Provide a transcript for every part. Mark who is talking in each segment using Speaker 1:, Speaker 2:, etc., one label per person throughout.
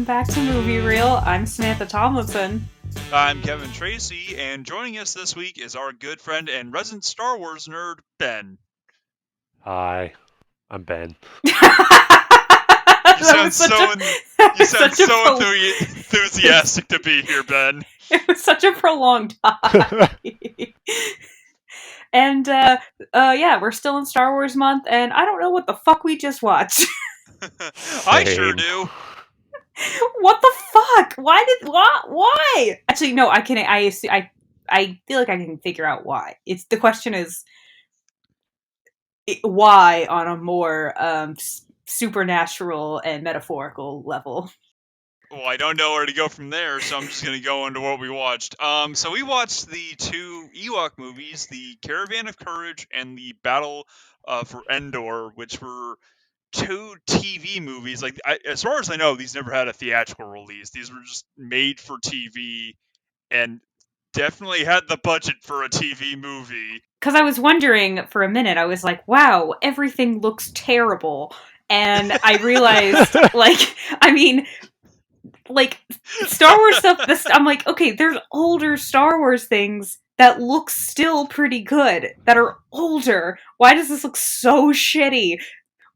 Speaker 1: back to Movie Reel. I'm Samantha Tomlinson.
Speaker 2: I'm Kevin Tracy, and joining us this week is our good friend and resident Star Wars nerd, Ben.
Speaker 3: Hi, I'm Ben.
Speaker 2: You sound so enthusiastic to be here, Ben.
Speaker 1: It was such a prolonged time. And, yeah, we're still in Star Wars month, and I don't know what the fuck we just watched.
Speaker 2: I sure do.
Speaker 1: What the fuck? Why? Actually, no, I feel like I can figure out why. The question is, why on a more, supernatural and metaphorical level.
Speaker 2: Well, I don't know where to go from there, so I'm just going to go into what we watched. So we watched the two Ewok movies, the Caravan of Courage and the Battle for Endor, which were two TV movies. As far as I know, these never had a theatrical release. These were just made for TV and definitely had the budget for a TV movie.
Speaker 1: Because I was wondering for a minute, I was like, wow, everything looks terrible. And I realized, Star Wars stuff, I'm like, okay, there's older Star Wars things that look still pretty good, that are older. Why does this look so shitty?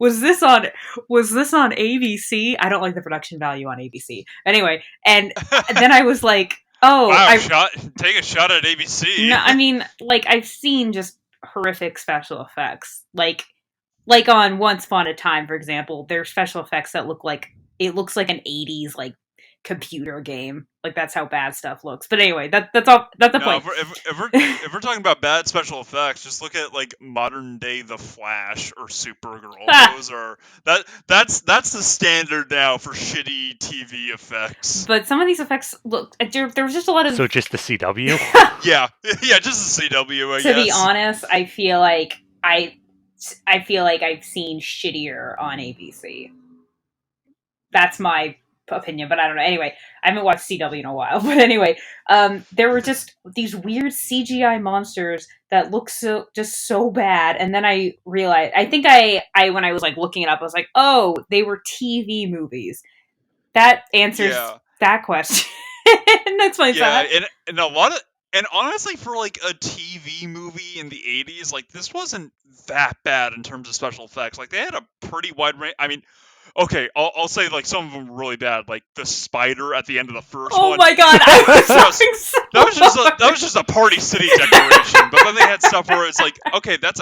Speaker 1: Was this on ABC? I don't like the production value on ABC. Anyway, and then I was like, oh,
Speaker 2: wow, take a shot at ABC.
Speaker 1: No, I mean, I've seen just horrific special effects. Like on Once Upon a Time, for example, there's special effects that looks like an 80s computer game. That's how bad stuff looks. But anyway, that's the point.
Speaker 2: If we're talking about bad special effects, just look at modern day The Flash or Supergirl. That's the standard now for shitty TV effects.
Speaker 1: But some of these effects look. There was just a lot of.
Speaker 3: So just the CW.
Speaker 2: yeah, just the CW. I guess.
Speaker 1: To be honest, I feel like I've seen shittier on ABC. That's my opinion, but I don't know. Anyway, I haven't watched CW in a while. But anyway, there were just these weird CGI monsters that look so bad. And then I realized, I think I when I was looking it up, I was like, oh, they were TV movies. That answers that question. And explains that.
Speaker 2: And a lot of. And honestly, for a TV movie in the 80s, this wasn't that bad in terms of special effects. They had a pretty wide range. I mean, okay, I'll say some of them were really bad, like the spider at the end of the first one.
Speaker 1: Oh my god, I was laughing so
Speaker 2: that was just a Party City decoration. But then they had stuff where it's okay, that's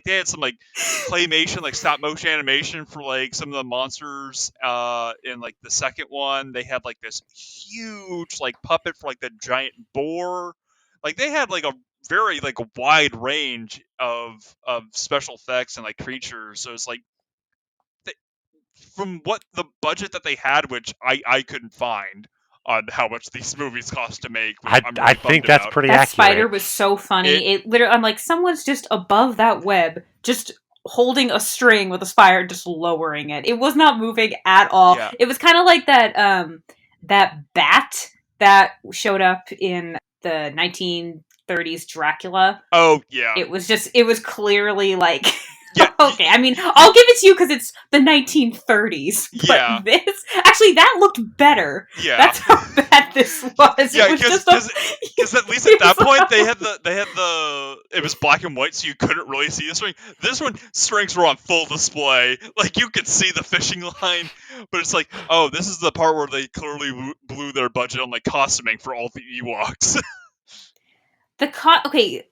Speaker 2: they had some claymation, stop motion animation for some of the monsters. In the second one, they had this huge puppet for the giant boar. They had a very wide range of special effects and creatures. So it's from what the budget that they had, which I couldn't find on how much these movies cost to make.
Speaker 3: I think that's pretty
Speaker 1: that
Speaker 3: accurate.
Speaker 1: Spider was so funny. It literally, I'm like, someone's just above that web, just holding a string with a spider, just lowering it. It was not moving at all.
Speaker 2: Yeah.
Speaker 1: It was kind of like that bat that showed up in the 1930s Dracula.
Speaker 2: Oh yeah.
Speaker 1: It was clearly
Speaker 2: Yeah.
Speaker 1: Okay, I mean, I'll give it to you because it's the 1930s. But
Speaker 2: yeah.
Speaker 1: That looked better.
Speaker 2: Yeah.
Speaker 1: That's how bad this was.
Speaker 2: Yeah, because at least at that point they had the it was black and white, so you couldn't really see the string. This one, strings were on full display. You could see the fishing line, but it's oh, this is the part where they clearly blew their budget on costuming for all the Ewoks.
Speaker 1: Okay.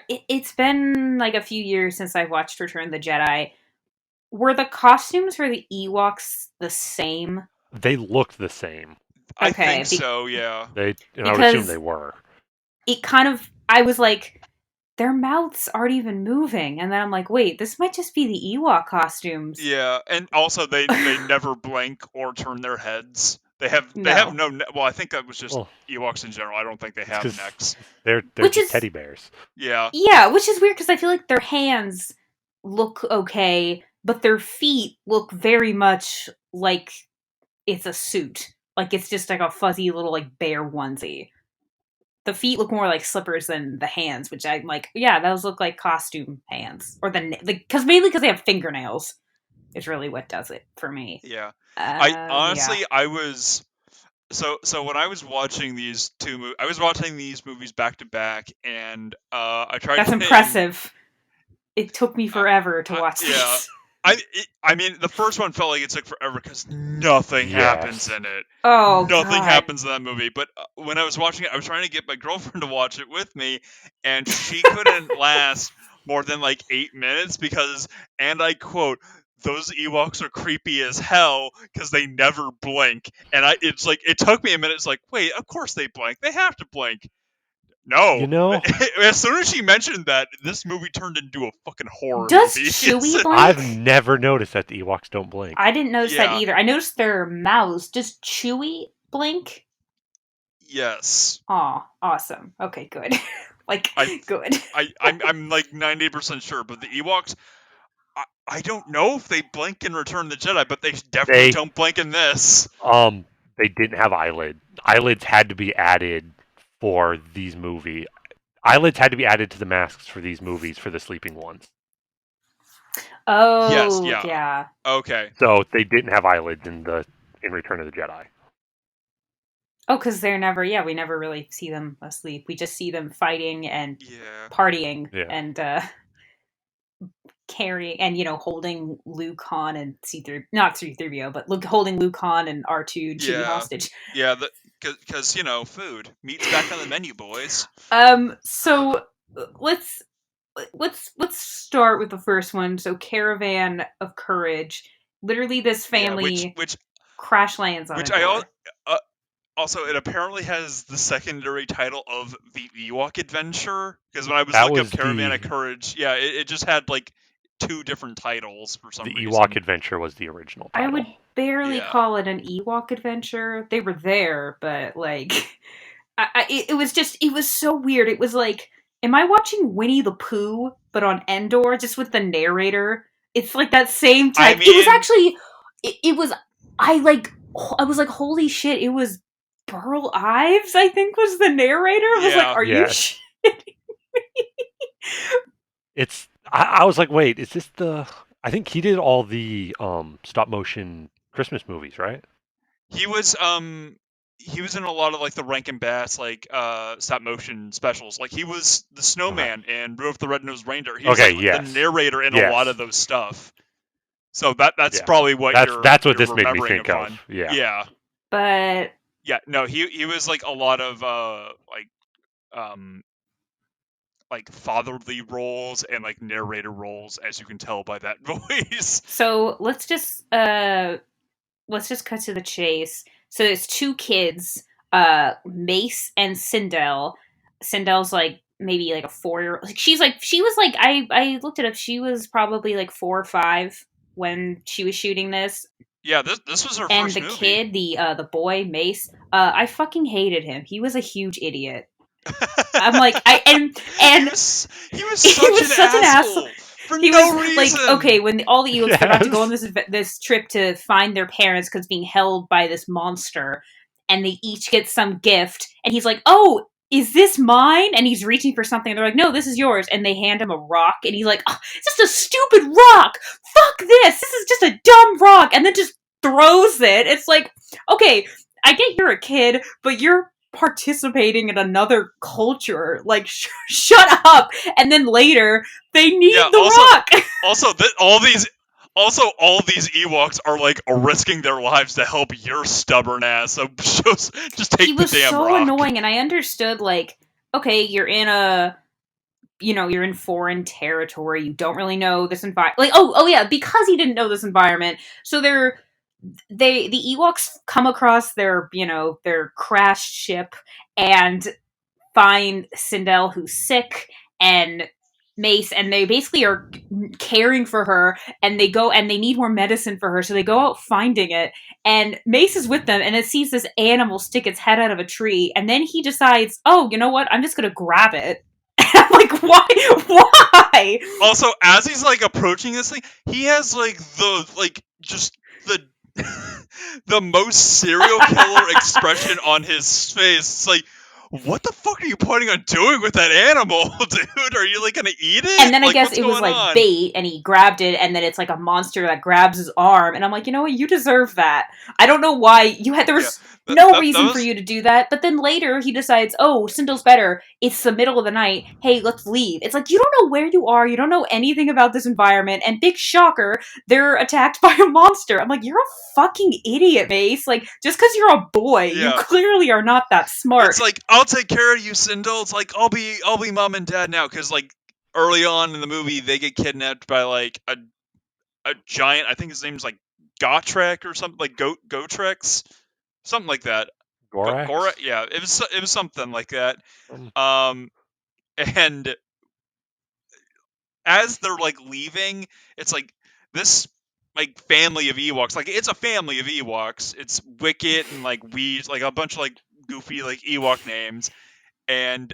Speaker 1: It's been a few years since I've watched Return of the Jedi. Were the costumes for the Ewoks the same?
Speaker 3: They looked the same.
Speaker 2: I think so, yeah.
Speaker 3: I would assume they were.
Speaker 1: It kind of, I was like, their mouths aren't even moving, and then I'm like, wait, this might just be the Ewok costumes.
Speaker 2: Yeah, and also they never blink or turn their heads. They have no. Well, I think that was just Ewoks in general. I don't think they have necks.
Speaker 3: They're just teddy bears.
Speaker 2: Yeah.
Speaker 1: Yeah, which is weird because I feel like their hands look okay, but their feet look very much like it's a suit. It's just a fuzzy little bear onesie. The feet look more like slippers than the hands, which I'm like, yeah, those look like costume hands, or mainly because they have fingernails. is really what does it for me.
Speaker 2: Yeah. I
Speaker 1: Yeah.
Speaker 2: was so when I was watching I was watching these movies back to back, and I tried
Speaker 1: That's
Speaker 2: getting.
Speaker 1: impressive. It took me forever to watch
Speaker 2: Yeah.
Speaker 1: these.
Speaker 2: I mean, the first one felt like it took forever because nothing happens
Speaker 3: Yes.
Speaker 2: in it.
Speaker 1: Oh
Speaker 2: Nothing
Speaker 1: god.
Speaker 2: happens in that movie. But when I was watching it, I was trying to get my girlfriend to watch it with me, and she couldn't last more than like 8 minutes because, and I quote, "Those Ewoks are creepy as hell because they never blink." And it's like it took me a minute. It's like, wait, of course they blink. They have to blink. No.
Speaker 3: You know,
Speaker 2: As soon as she mentioned that, this movie turned into a fucking horror
Speaker 1: Does
Speaker 2: movie.
Speaker 1: Chewie
Speaker 3: I've
Speaker 1: blink?
Speaker 3: never noticed that the Ewoks don't blink.
Speaker 1: I didn't notice that
Speaker 2: Yeah.
Speaker 1: either. I noticed their mouths. Does Chewie blink?
Speaker 2: Yes.
Speaker 1: Aw, awesome. Okay, good. Like,
Speaker 2: I
Speaker 1: good.
Speaker 2: I'm like 90% sure, but the Ewoks, I don't know if they blink in Return of the Jedi, but they definitely
Speaker 3: They
Speaker 2: don't blink in this.
Speaker 3: they didn't have eyelids. Eyelids had to be added for these movies. Eyelids had to be added to the masks for these movies for the sleeping ones.
Speaker 2: Yes,
Speaker 1: Oh,
Speaker 2: yeah.
Speaker 1: yeah.
Speaker 2: Okay.
Speaker 3: So they didn't have eyelids in Return of the Jedi.
Speaker 1: Oh, because they're never, yeah, we never really see them asleep. We just see them fighting and
Speaker 2: Yeah.
Speaker 1: partying
Speaker 3: Yeah.
Speaker 1: and carrying and, holding Luke, Han, and C3, not C3PO, but holding Luke, Han, and R2 and Chewie hostage.
Speaker 2: Yeah, because, food. Meat's back on the menu, boys.
Speaker 1: So let's start with the first one. So Caravan of Courage. Literally, this family
Speaker 2: Which
Speaker 1: crash lands on Endor.
Speaker 2: Also, it apparently has the secondary title of the Ewok Adventure, because when I was
Speaker 3: That
Speaker 2: looking up
Speaker 3: was
Speaker 2: Caravan
Speaker 3: the
Speaker 2: of Courage, yeah, it just had like 2 different titles for some
Speaker 3: the
Speaker 2: reason.
Speaker 3: Ewok Adventure was the original title.
Speaker 1: I would barely
Speaker 2: Yeah.
Speaker 1: call it an Ewok adventure. They were there, but like, it was just, it was so weird. It was like, am I watching Winnie the Pooh, but on Endor, just with the narrator? It's like that same type.
Speaker 2: I mean,
Speaker 1: it was actually, it was, I was like, holy shit, it was Burl Ives, I think, was the narrator. I was like,
Speaker 2: Yeah.
Speaker 1: are you
Speaker 3: Yes. I was like, wait, is this the? I think he did all the stop motion Christmas movies, right?
Speaker 2: he was in a lot of like the Rankin Bass like stop motion specials. Like he was the snowman in Rudolph the Red-Nosed Reindeer. He was
Speaker 3: Okay,
Speaker 2: like
Speaker 3: yes.
Speaker 2: the narrator in a
Speaker 3: Yes.
Speaker 2: lot of those stuff. So that's
Speaker 3: Yeah.
Speaker 2: probably what
Speaker 3: That's what
Speaker 2: you're
Speaker 3: this made me
Speaker 2: remembering
Speaker 3: think
Speaker 2: upon.
Speaker 3: of. Yeah.
Speaker 2: Yeah.
Speaker 1: But
Speaker 2: Yeah, no, he was like a lot of like fatherly roles and like narrator roles, as you can tell by that voice.
Speaker 1: so let's just cut to the chase. So there's 2 kids, Mace and Sindel. Sindel's like maybe like a 4-year-old. Like she was like I looked it up. She was probably like 4 or 5 when she was shooting this.
Speaker 2: Yeah, this was her
Speaker 1: And
Speaker 2: first
Speaker 1: the
Speaker 2: movie.
Speaker 1: kid, the boy Mace, I fucking hated him. He was a huge idiot. I'm like and
Speaker 2: he was such an asshole. For
Speaker 1: he
Speaker 2: no
Speaker 1: was
Speaker 2: reason.
Speaker 1: like, okay, when all the Ewoks
Speaker 3: Yes.
Speaker 1: they're about to go on this trip to find their parents because being held by this monster, and they each get some gift, and he's like, "Oh, is this mine?" And he's reaching for something, and they're like, "No, this is yours." And they hand him a rock, and he's like, "Oh, it's just a stupid rock. Fuck this. This is just a dumb rock," and then just throws it. It's like, okay, I get you're a kid, but you're participating in another culture. Like, shut up. And then later, they need the rock.
Speaker 2: all these Ewoks are like risking their lives to help your stubborn ass. So just take the damn rock.
Speaker 1: He was so annoying, and I understood, like, okay, you're in foreign territory. You don't really know this environment. Like, oh yeah, because he didn't know this environment. So the Ewoks come across their crashed ship and find Sindel, who's sick, and Mace, and they basically are caring for her, and they go and they need more medicine for her, so they go out finding it, and Mace is with them, and it sees this animal stick its head out of a tree, and then he decides, oh, you know what, I'm just gonna grab it. I'm like, why?
Speaker 2: Also, as he's like approaching this thing, he has like the the most serial killer expression on his face. It's like, what the fuck are you planning on doing with that animal, dude? Are you like gonna eat it?
Speaker 1: And then I
Speaker 2: Like,
Speaker 1: guess
Speaker 2: what's
Speaker 1: it was
Speaker 2: going
Speaker 1: like
Speaker 2: on?
Speaker 1: bait, and he grabbed it, and then it's like a monster that grabs his arm, and I'm like, you know what, you deserve that. I don't know why you had. There
Speaker 2: Yeah,
Speaker 1: was no reason for
Speaker 2: was
Speaker 1: you to do that, but then later he decides, oh, Sindul's better. It's the middle of the night. Hey, let's leave. It's like you don't know where you are. You don't know anything about this environment, and big shocker, they're attacked by a monster. I'm like, you're a fucking idiot, Mace. Like just because you're a boy, you
Speaker 2: yeah.
Speaker 1: clearly are not that smart.
Speaker 2: It's like, I'll take care of you, Sindel. It's like, I'll be mom and dad now, because like early on in the movie they get kidnapped by like a giant. I think his name's like Gotrek or something, like Gotrex, something like that.
Speaker 3: Gorax?
Speaker 2: Gora, yeah, it was something like that. And as they're like leaving, it's like this like family of Ewoks. Like, it's a family of Ewoks. It's Wicket and like Weeds, like a bunch of like goofy like Ewok names, and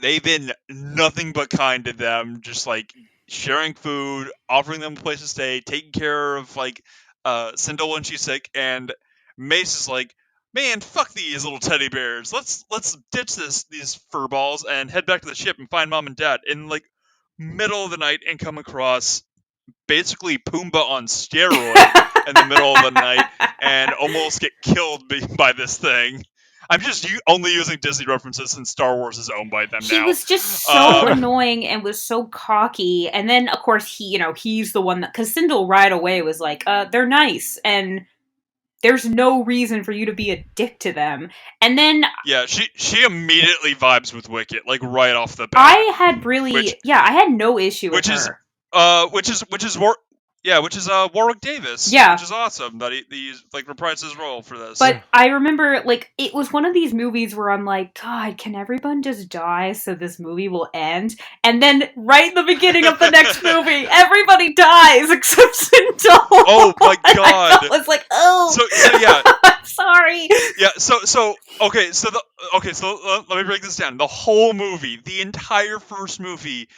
Speaker 2: they've been nothing but kind to them, just like sharing food, offering them a place to stay, taking care of like Sindel when she's sick, and Mace is like, man, fuck these little teddy bears. Let's ditch these fur balls and head back to the ship and find mom and dad in like middle of the night, and come across basically Pumbaa on steroid in the middle of the night and almost get killed by this thing. I'm just only using Disney references since Star Wars is owned by them
Speaker 1: He
Speaker 2: now.
Speaker 1: was just so annoying and was so cocky. And then, of course, he's the one that, because Sindel right away was like, they're nice, and there's no reason for you to be a dick to them. And then,
Speaker 2: yeah, she immediately vibes with Wicket, like right off the bat.
Speaker 1: I had no issue with her.
Speaker 2: Which is Warwick Davis.
Speaker 1: Yeah.
Speaker 2: Which is awesome that he like reprised his role for this.
Speaker 1: But I remember, like, it was one of these movies where I'm like, God, can everyone just die so this movie will end? And then, right in the beginning of the next movie, everybody dies except Sindel.
Speaker 2: Oh my god!
Speaker 1: I was like, oh,
Speaker 2: so yeah,
Speaker 1: I'm sorry.
Speaker 2: Yeah, so let me break this down. The whole movie, the entire first movie,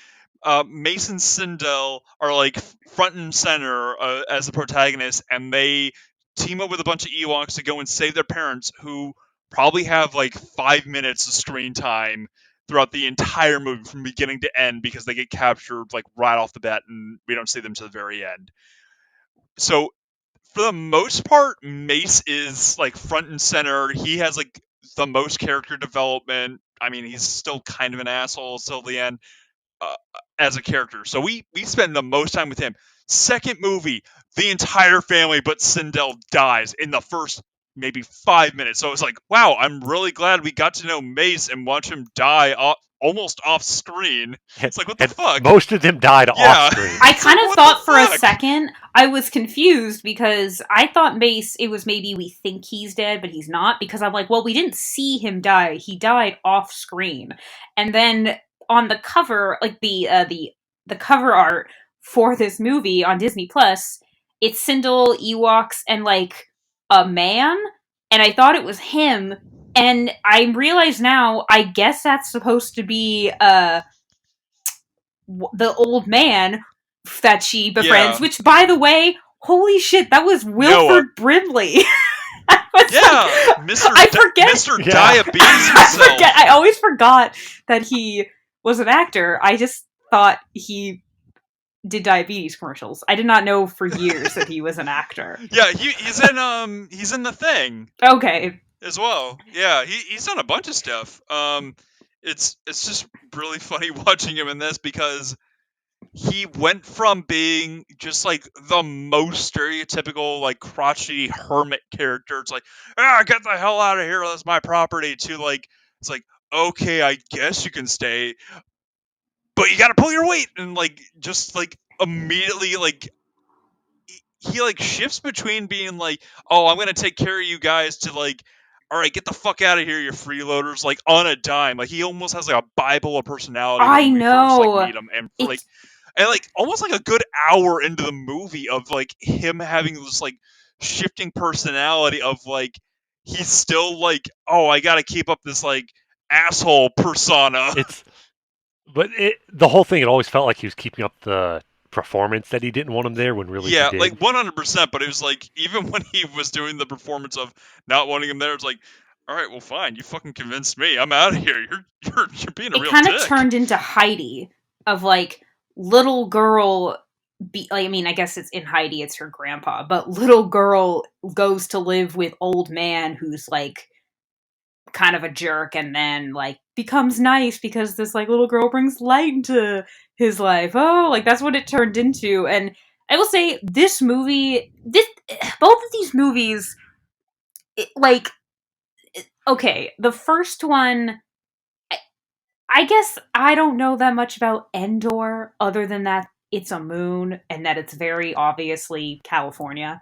Speaker 2: Mason Sindel are like front and center as the protagonist, and they team up with a bunch of Ewoks to go and save their parents, who probably have like 5 minutes of screen time throughout the entire movie from beginning to end, because they get captured like right off the bat, and we don't see them to the very end. So for the most part, Mace is like front and center. He has like the most character development. I mean, he's still kind of an asshole till the end as a character. So we spend the most time with him. Second movie, the entire family but Sindel dies in the first maybe 5 minutes. So it's like, wow, I'm really glad we got to know Mace and watch him die almost off screen. It's like, what the fuck?
Speaker 3: Most of them died off screen.
Speaker 1: I kind of thought for a second, I was confused, because I thought Mace, it was maybe we think he's dead, but he's not, because I'm like, well, we didn't see him die. He died off screen. And then on the cover, like the cover art for this movie on Disney Plus, it's Sindel, Ewoks, and like a man, and I thought it was him. And I realize now, I guess that's supposed to be the old man that she befriends, which, by the way, holy shit, that was Wilford Brimley. I forget.
Speaker 2: Mr. Diabetes himself.
Speaker 1: I always forgot that he was an actor. I just thought he did diabetes commercials. I did not know for years that he was an actor.
Speaker 2: Yeah, he's in The Thing.
Speaker 1: Okay.
Speaker 2: As well. Yeah, he's done a bunch of stuff. It's just really funny watching him in this, because he went from being just like the most stereotypical like crotchety hermit character. It's like, get the hell out of here, that's my property, to like, it's like, okay, I guess you can stay, but you gotta pull your weight, and like just like immediately like he like shifts between being like, oh, I'm gonna take care of you guys, to like, all right, get the fuck out of here, you freeloaders, like on a dime. Like, he almost has like a bipolar personality when we first like meet him, and for like, and like almost like a good hour into the movie of like him having this like shifting personality of like, he's still like, oh, I gotta keep up this like asshole persona.
Speaker 3: The whole thing, it always felt like he was keeping up the performance that he didn't want him there, when really he did.
Speaker 2: Like 100%. But it was like, even when he was doing the performance of not wanting him there, it's like, All right, well, fine. You fucking convinced me. I'm out of here. You're being a
Speaker 1: It
Speaker 2: real
Speaker 1: kind of
Speaker 2: dick.
Speaker 1: turned into Heidi, of like little girl. I mean, I guess it's in Heidi, it's her grandpa, but little girl goes to live with old man who's like kind of a jerk, and then like becomes nice because this like little girl brings light into his life. Oh, like that's what it turned into. And I will say this movie, this both of these movies, like okay, the first one, I guess I don't know that much about Endor other than that it's a moon and that it's very obviously California.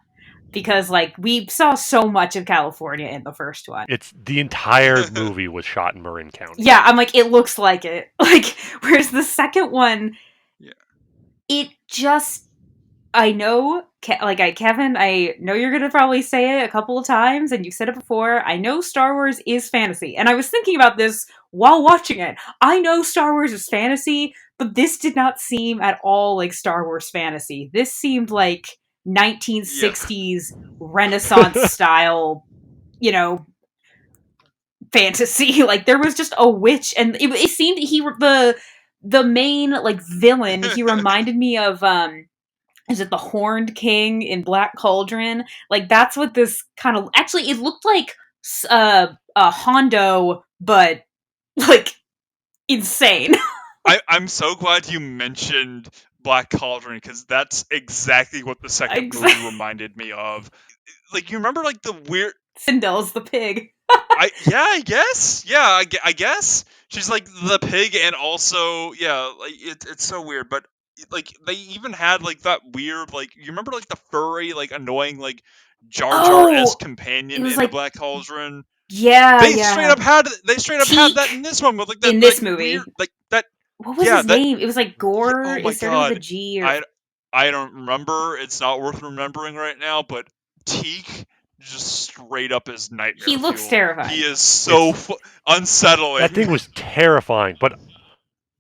Speaker 1: Because like we saw so much of California in the first one.
Speaker 3: It's the entire movie was shot in Marin County.
Speaker 1: Yeah, I'm like, it looks like it. Like, whereas the second one,
Speaker 2: Yeah.
Speaker 1: it just, I know, Kevin, I know you're gonna probably say it a couple of times, and you've said it before. I know Star Wars is fantasy, and I was thinking about this while watching it. I know Star Wars is fantasy, but this did not seem at all like Star Wars fantasy. This seemed like 1960s Renaissance style, you know, fantasy. Like there was just a witch, and it seemed the main like villain. He reminded me of is it the Horned King in Black Cauldron? Like that's what this kind of actually it looked like a Hondo, but like insane.
Speaker 2: I'm so glad you mentioned Black Cauldron because that's exactly what the second movie reminded me of. Like you remember like the weird
Speaker 1: Sindel's the pig.
Speaker 2: I guess. Yeah, I guess. She's like the pig and also, yeah, like it's so weird, but like they even had like that weird like you remember like the furry like annoying like Jar Jar-esque
Speaker 1: It
Speaker 2: companion
Speaker 1: was
Speaker 2: in the
Speaker 1: like
Speaker 2: Black Cauldron.
Speaker 1: yeah,
Speaker 2: They straight
Speaker 1: yeah.
Speaker 2: up had that
Speaker 1: Teak
Speaker 2: in this one with like
Speaker 1: in
Speaker 2: that
Speaker 1: this movie.
Speaker 2: weird like that
Speaker 1: What was
Speaker 2: yeah,
Speaker 1: his
Speaker 2: that
Speaker 1: name? It was like Gore.
Speaker 2: oh my
Speaker 1: It started with a
Speaker 2: god.
Speaker 1: G or
Speaker 2: I don't remember. It's not worth remembering right now, but Teak just straight up is nightmare
Speaker 1: he looks
Speaker 2: fuel.
Speaker 1: terrifying.
Speaker 2: He is so unsettling.
Speaker 3: That thing was terrifying, but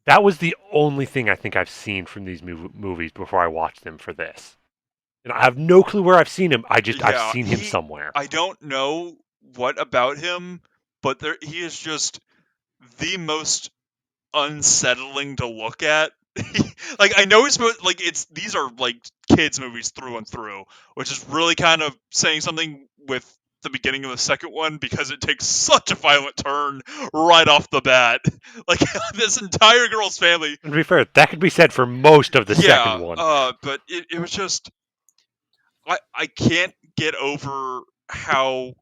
Speaker 3: that was the only thing I think I've seen from these movies before I watched them for this. And I have no clue where I've seen him. I've seen him somewhere.
Speaker 2: I don't know what about him, but he is just the most unsettling to look at. Like I know these are like kids movies through and through, which is really kind of saying something with the beginning of the second one because it takes such a violent turn right off the bat. Like this entire girl's family.
Speaker 3: And to be fair, that could be said for most of the second one.
Speaker 2: But it was just I can't get over how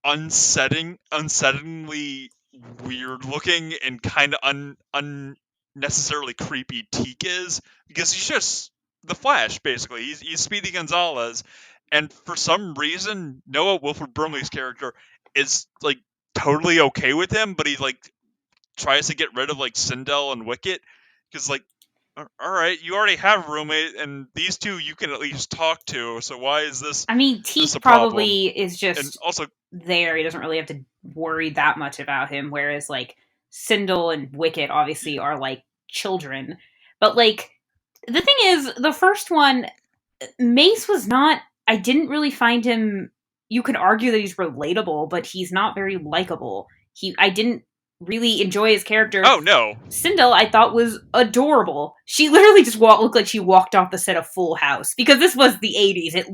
Speaker 2: unsettlingly weird looking and kind of unnecessarily creepy Teak is because he's just the Flash basically. He's Speedy Gonzalez, and for some reason Noah Wilford Brimley's character is like totally okay with him, but he like tries to get rid of like Sindel and Wicket because like. All right, you already have a roommate, and these two you can at least talk to. So why is this?
Speaker 1: I mean,
Speaker 2: Teak
Speaker 1: Teak probably is just
Speaker 2: and also
Speaker 1: there. He doesn't really have to worry that much about him. Whereas like Sindel and Wicket obviously are like children. But like the thing is, the first one, Mace was not. I didn't really find him. You could argue that he's relatable, but he's not very likable. I didn't really enjoy his character.
Speaker 2: Oh no,
Speaker 1: Sindel I thought was adorable. She literally just looked like she walked off the set of Full House because this was the 80s. It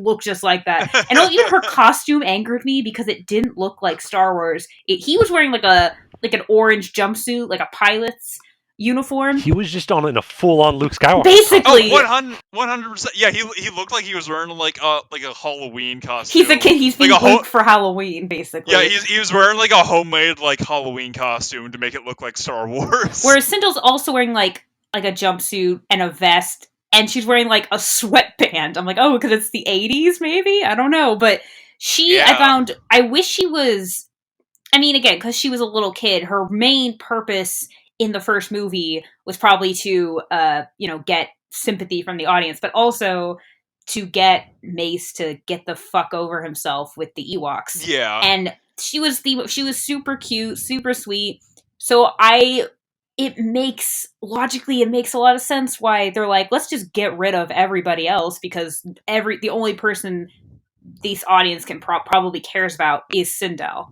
Speaker 1: looked just like that. And even her costume angered me because it didn't look like Star Wars. He was wearing like an orange jumpsuit, like a pilot's uniform.
Speaker 3: He was just in a full-on Luke Skywalker.
Speaker 1: Basically,
Speaker 2: 100%. Yeah, he looked like he was wearing like a Halloween costume.
Speaker 1: He's a kid. He's being
Speaker 2: like
Speaker 1: Luke for Halloween, basically.
Speaker 2: Yeah, he was wearing like a homemade like Halloween costume to make it look like Star Wars.
Speaker 1: Whereas Sindel's also wearing like a jumpsuit and a vest, and she's wearing like a sweatband. I'm like, oh, because it's the 80s, maybe? I don't know, but I wish she was. I mean, again, because she was a little kid, her main purpose in the first movie was probably to, get sympathy from the audience, but also to get Mace to get the fuck over himself with the Ewoks.
Speaker 2: Yeah.
Speaker 1: And she was super cute, super sweet. So it makes a lot of sense why they're like, let's just get rid of everybody else because the only person this audience can probably cares about is Sindel.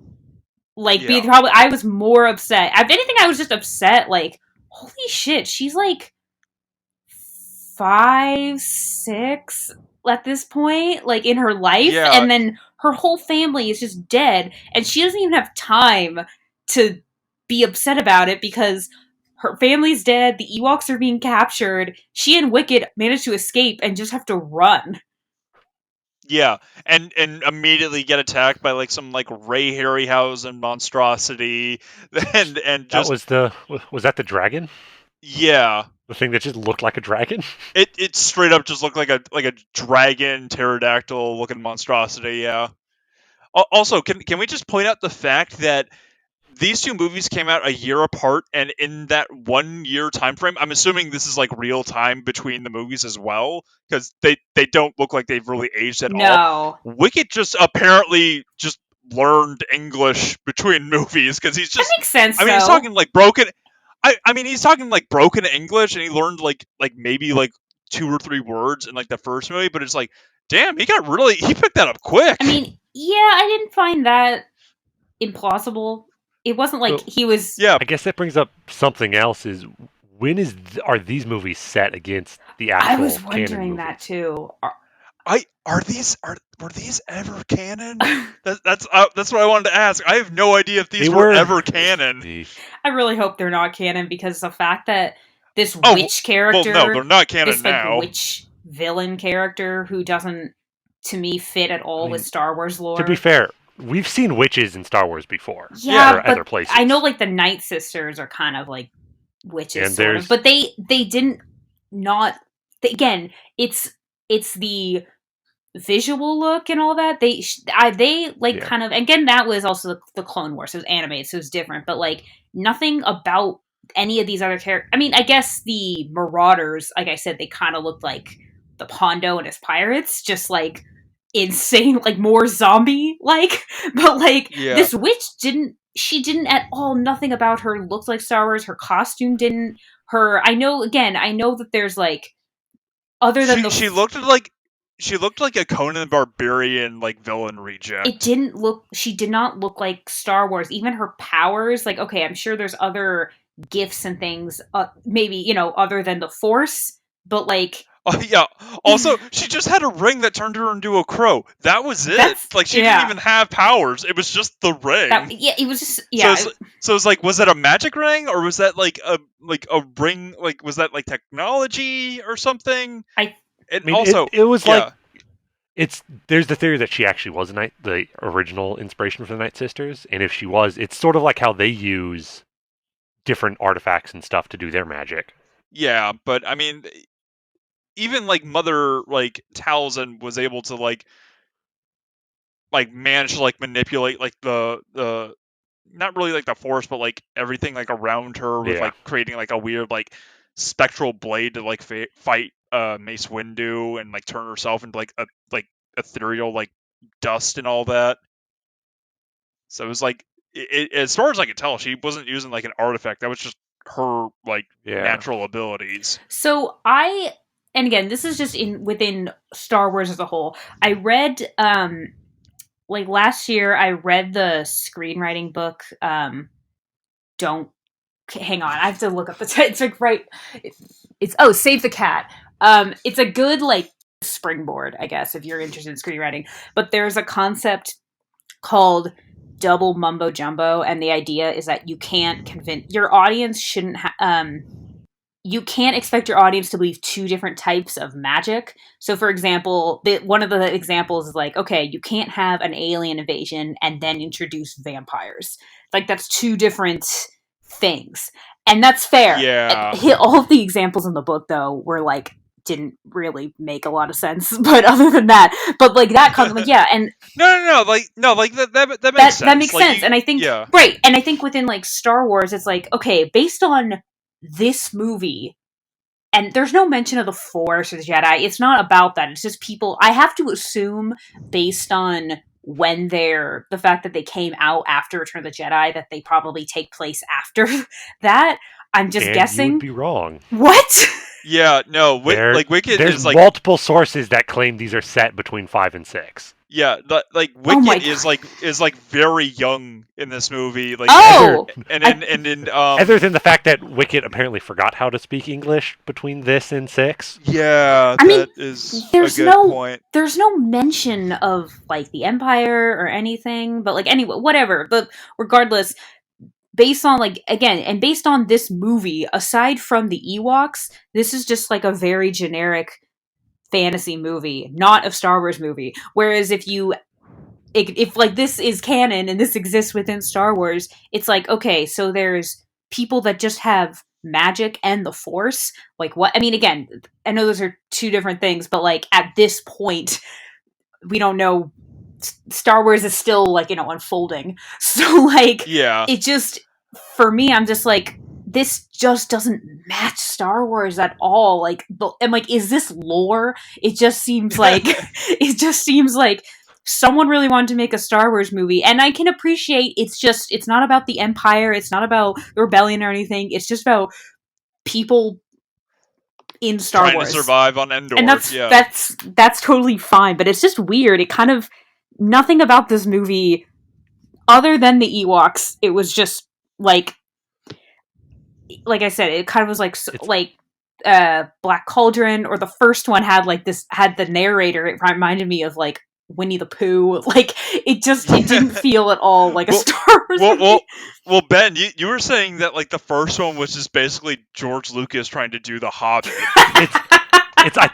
Speaker 1: Like,
Speaker 2: Yeah.
Speaker 1: I was more upset. If anything, I was just upset. Like, holy shit, she's like 5, 6 at this point, like in her life,
Speaker 2: Yeah.
Speaker 1: and then her whole family is just dead, and she doesn't even have time to be upset about it because her family's dead, the Ewoks are being captured, she and Wicket manage to escape and just have to run.
Speaker 2: Yeah, and immediately get attacked by like some like Ray Harryhausen monstrosity, and
Speaker 3: That
Speaker 2: just
Speaker 3: was that the dragon?
Speaker 2: yeah,
Speaker 3: The thing that just looked like a dragon?
Speaker 2: it straight up just looked like a dragon pterodactyl looking monstrosity. Yeah. Also, can we just point out the fact that these two movies came out a year apart, and in that 1 year time frame, I'm assuming this is like real time between the movies as well, because they don't look like they've really aged at all.
Speaker 1: No.
Speaker 2: Wicket just apparently just learned English between movies because he's
Speaker 1: That
Speaker 2: just.
Speaker 1: makes sense,
Speaker 2: I mean, he's
Speaker 1: though.
Speaker 2: talking like broken. I mean, he's talking like broken English, and he learned like maybe like 2 or 3 words in like the first movie, but it's like, damn, he picked that up quick.
Speaker 1: I mean, yeah, I didn't find that implausible. It wasn't like
Speaker 3: So,
Speaker 1: he was.
Speaker 2: Yeah,
Speaker 3: I guess that brings up something else. Is are these movies set against the actual?
Speaker 1: I was
Speaker 3: canon
Speaker 1: wondering
Speaker 3: movies?
Speaker 1: that too.
Speaker 2: were these ever canon? That's what I wanted to ask. I have no idea if these were ever canon.
Speaker 1: I really hope they're not canon, because the fact that this
Speaker 2: Oh,
Speaker 1: witch character,
Speaker 2: well, no, they're not canon
Speaker 1: this like
Speaker 2: now.
Speaker 1: witch villain character who doesn't, to me, fit at all with Star Wars lore.
Speaker 3: To be fair, we've seen witches in Star Wars before.
Speaker 1: Yeah,
Speaker 3: or
Speaker 1: but
Speaker 3: other places.
Speaker 1: I know like the Night Sisters are kind of like witches,
Speaker 3: And
Speaker 1: sort of, but they didn't not. Again, it's the visual look and all that. They like
Speaker 3: Yeah.
Speaker 1: kind of, again, that was also the Clone Wars, so it was animated, so it was different, but like nothing about any of these other characters. I mean, I guess the Marauders, like I said, they kind of looked like the Pondo and his pirates, just like insane, like more zombie like. But like
Speaker 2: Yeah.
Speaker 1: this witch didn't at all, nothing about her looked like Star Wars. Her costume didn't. I know that there's like, other than
Speaker 2: she looked like a Conan the Barbarian like villain reject.
Speaker 1: She did not look like Star Wars. Even her powers, like, okay, I'm sure there's other gifts and things, maybe, other than the Force, but like.
Speaker 2: Yeah. Also, she just had a ring that turned her into a crow. That was it. Like, she didn't even have powers. It was just the ring.
Speaker 1: It was just, yeah.
Speaker 2: So it's like, was that a magic ring, or was that like a ring? Like, was that like technology or something?
Speaker 3: I mean, also, it was like, there's the theory that she actually was the original inspiration for the Night Sisters, and if she was, it's sort of like how they use different artifacts and stuff to do their magic.
Speaker 2: Yeah, but I mean, even like Mother like Talzin was able to like manage to like manipulate like the not really like the Force, but like everything like around her with like creating like a weird like spectral blade to like fight Mace Windu, and like turn herself into like a ethereal like dust and all that. So it was like, as far as I could tell, she wasn't using like an artifact. That was just her like natural abilities.
Speaker 1: So and again, this is just within Star Wars as a whole. I read like last year, I read the screenwriting book. Don't hang on, I have to look up the it's like it's Save the Cat. It's a good like springboard, I guess, if you're interested in screenwriting. But there's a concept called double mumbo jumbo, and the idea is that you can't convince your audience shouldn't you can't expect your audience to believe two different types of magic. So, for example, one of the examples is like, okay, you can't have an alien invasion and then introduce vampires. Like, that's two different things. And that's fair.
Speaker 2: Yeah.
Speaker 1: All of the examples in the book, though, were like, didn't really make a lot of sense. But other than that, that comes, like, yeah. And
Speaker 2: no, like that makes sense.
Speaker 1: That makes
Speaker 2: like,
Speaker 1: sense. And I think, right. And I think within like Star Wars, it's like, okay, based on this movie, and there's no mention of the Force or the Jedi. It's not about that. It's just people. I have to assume, based on the fact that they came out after Return of the Jedi, that they probably take place after that. I'm just guessing.
Speaker 3: You would be wrong.
Speaker 1: What?
Speaker 2: Yeah, no. Wicked
Speaker 3: there's
Speaker 2: is like
Speaker 3: multiple sources that claim these are set between 5 and 6.
Speaker 2: Yeah, like
Speaker 1: Oh my
Speaker 2: Wicket is very young in this movie. Like,
Speaker 1: Oh!
Speaker 3: Other than the fact that Wicket apparently forgot how to speak English between this and 6.
Speaker 2: Yeah,
Speaker 1: I mean,
Speaker 2: that is a
Speaker 1: there's
Speaker 2: good point.
Speaker 1: there's no mention of like the Empire or anything, but like anyway, whatever. But regardless, based on like again, and based on this movie, aside from the Ewoks, this is just like a very generic fantasy movie, not a Star Wars movie. Whereas if like this is canon and this exists within Star Wars, it's like, okay, so there's people that just have magic and the Force. Like what? I mean, again, I know those are two different things, but like at this point, we don't know. Star Wars is still like, unfolding. So like,
Speaker 2: Yeah.
Speaker 1: it just, for me, I'm just like, this just doesn't match Star Wars at all. Like, I'm like, is this lore? It just seems like, someone really wanted to make a Star Wars movie, and I can appreciate it's not about the Empire, it's not about the rebellion or anything, it's just about people in Star
Speaker 2: trying
Speaker 1: Wars
Speaker 2: to survive on Endor.
Speaker 1: and that's totally fine, but it's just weird. It kind of, nothing about this movie other than the Ewoks, it was just like I said, it kind of was like Black Cauldron, or the first one had the narrator. It reminded me of like Winnie the Pooh. Like it didn't feel at all like a Star Wars movie.
Speaker 2: Well, Ben, you were saying that like the first one was just basically George Lucas trying to do The Hobbit.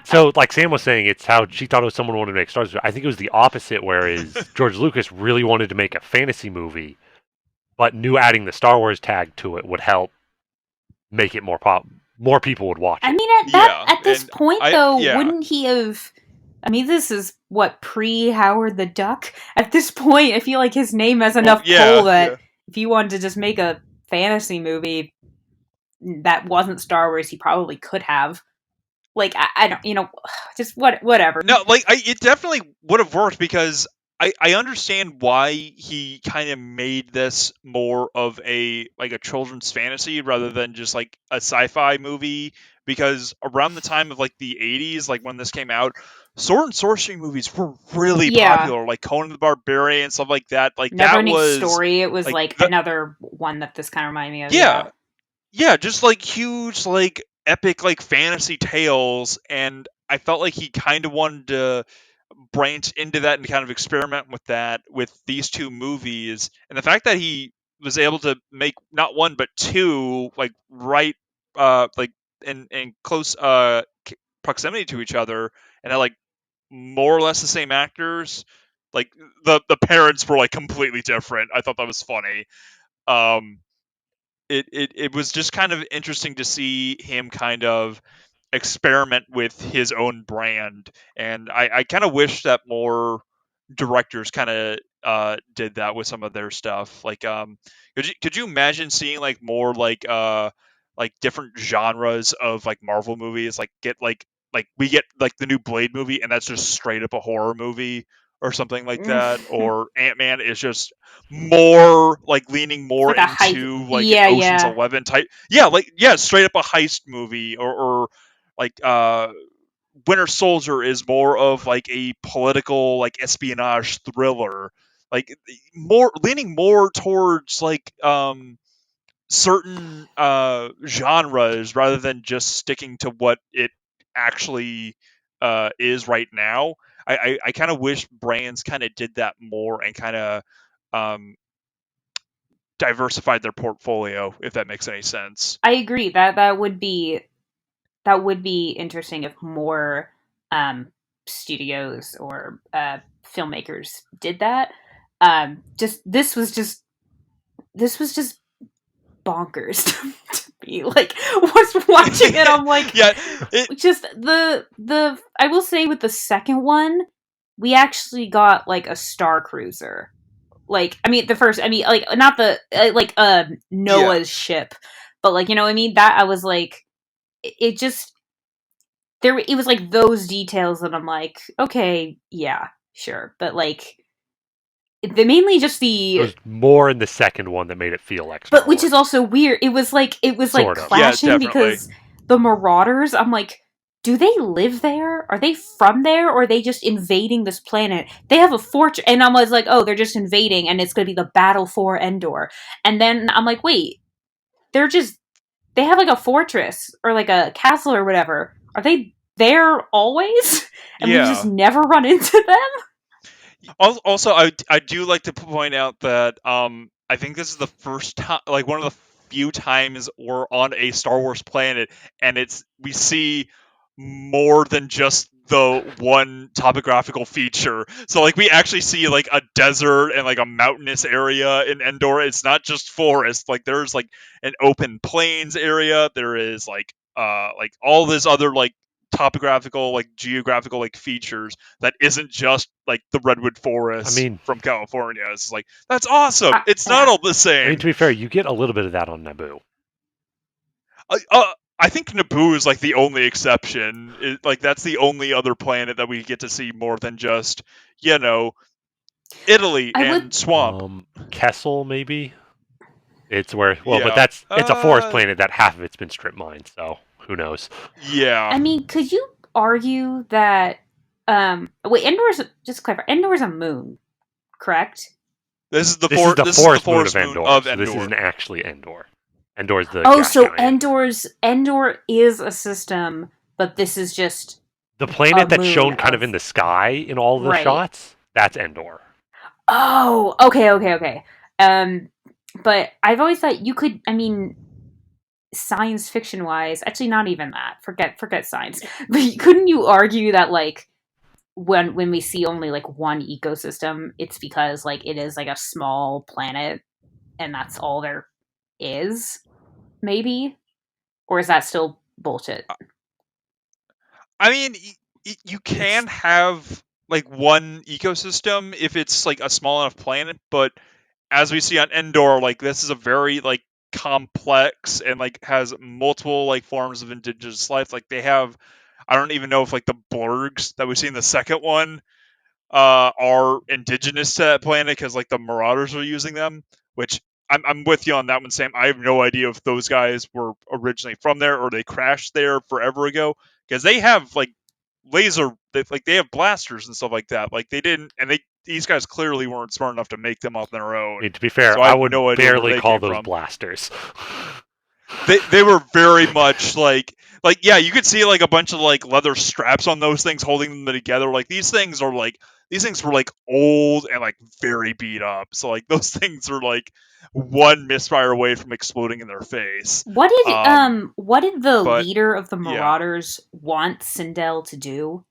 Speaker 3: So like Sam was saying, it's how she thought it was someone wanted to make Star Wars. I think it was the opposite, whereas George Lucas really wanted to make a fantasy movie, but knew adding the Star Wars tag to it would help make it more people would watch it.
Speaker 1: I mean, at this point, wouldn't he have? I mean, this is what, pre Howard the Duck. At this point, I feel like his name has enough pull that if he wanted to just make a fantasy movie that wasn't Star Wars, he probably could have. Like, I don't, just whatever.
Speaker 2: No, like it definitely would have worked, because I understand why he kind of made this more of a children's fantasy rather than just like a sci-fi movie, because around the time of like the 80s, like when this came out, sword and sorcery movies were really popular, like Conan the Barbarian and stuff like that. Like
Speaker 1: Neverending Story, it was another one that this kind of reminded me of.
Speaker 2: Yeah, just like huge, like epic, like fantasy tales, and I felt like he kind of wanted to branch into that and kind of experiment with that with these two movies, and the fact that he was able to make not one but two, like like in close proximity to each other, and had like more or less the same actors. Like the parents were like completely different. I thought that was funny. It was just kind of interesting to see him kind of experiment with his own brand, and I kind of wish that more directors kind of did that with some of their stuff. Like, could you imagine seeing like more like different genres of like Marvel movies? Like we get like the new Blade movie, and that's just straight up a horror movie or something like that, or Ant-Man is just more like leaning more into like an Ocean's 11 type, straight up a heist movie, or like Winter Soldier is more of like a political like espionage thriller, like more leaning more towards like certain genres rather than just sticking to what it actually is right now. I kind of wish brands kind of did that more and kind of um, diversified their portfolio, if that makes any sense.
Speaker 1: I agree that would be interesting if more studios or filmmakers did that. This was just bonkers to me. Like, was watching it, I'm like, just the I will say with the second one, we actually got like a Star Cruiser. Like, I mean, the first, I mean, like, not the Noah's ship, but like, you know what I mean? That I was like, it just it was like those details that I'm like, okay, yeah, sure, but like, mainly just
Speaker 3: it was more in the second one that made it feel like Star
Speaker 1: but which
Speaker 3: Wars.
Speaker 1: Is also weird. It was like clashing because the Marauders, I'm like, do they live there? Are they from there, or are they just invading this planet? They have a fortress, and I was like, oh, they're just invading, and it's going to be the battle for Endor. And then I'm like, wait, they have like a fortress or like a castle or whatever. Are they there always? And we just never run into them?
Speaker 2: Also, I do like to point out that I think this is the first time, like one of the few times we're on a Star Wars planet, and we see more than just the one topographical feature. So like we actually see like a desert and like a mountainous area in Endor. It's not just forest. Like there's like an open plains area. There is like all this other like topographical, like geographical, like features that isn't just like the redwood forest from California. It's like, that's awesome. It's not all the same.
Speaker 3: I mean, to be fair, you get a little bit of that on Naboo.
Speaker 2: I think Naboo is like the only exception. Like that's the only other planet that we get to see more than just, Italy and swamp.
Speaker 3: Kessel, maybe. It's where but it's a forest planet that half of it's been strip mined, so who knows?
Speaker 2: Yeah.
Speaker 1: I mean, could you argue that wait, Endor's just clever. Endor's a moon, correct?
Speaker 2: This is the forest moon of Endor.
Speaker 3: So this isn't actually Endor. Endor's the
Speaker 1: Endor is a system, but this is just
Speaker 3: the planet that's shown kind of in the sky in all the shots. That's Endor.
Speaker 1: Oh, okay. But I've always thought you could. I mean, science fiction wise, actually, not even that. Forget science. But couldn't you argue that like when we see only like one ecosystem, it's because like it is like a small planet, and that's all there is? Maybe, or is that still bullshit?
Speaker 2: I mean, you can have like one ecosystem if it's like a small enough planet, but as we see on Endor, like this is a very like complex and like has multiple like forms of indigenous life. Like they have, I don't even know if like the blurgs that we see in the second one are indigenous to that planet because like the Marauders are using them, which I'm with you on that one, Sam. I have no idea if those guys were originally from there or they crashed there forever ago, because they have like they have blasters and stuff like that. Like they didn't, and these guys clearly weren't smart enough to make them on their own.
Speaker 3: I mean, to be fair, so I would barely call those blasters.
Speaker 2: They were very much like yeah, you could see like a bunch of like leather straps on those things holding them together. Like these things were like old and like very beat up. So like those things are like one misfire away from exploding in their face.
Speaker 1: What did the leader of the Marauders want Sindel to do?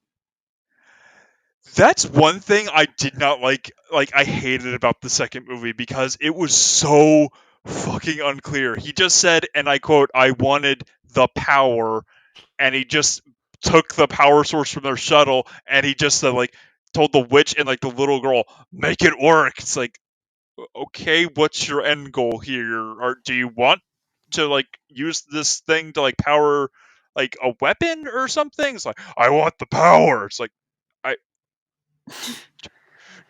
Speaker 2: That's one thing I did not like I hated about the second movie, because it was so fucking unclear. He just said, and I quote, "I wanted the power," and he just took the power source from their shuttle, and he just said, like, told the witch and like the little girl, "Make it work." It's like, okay, what's your end goal here? Or do you want to like use this thing to like power like a weapon or something? It's like, I want the power. It's like,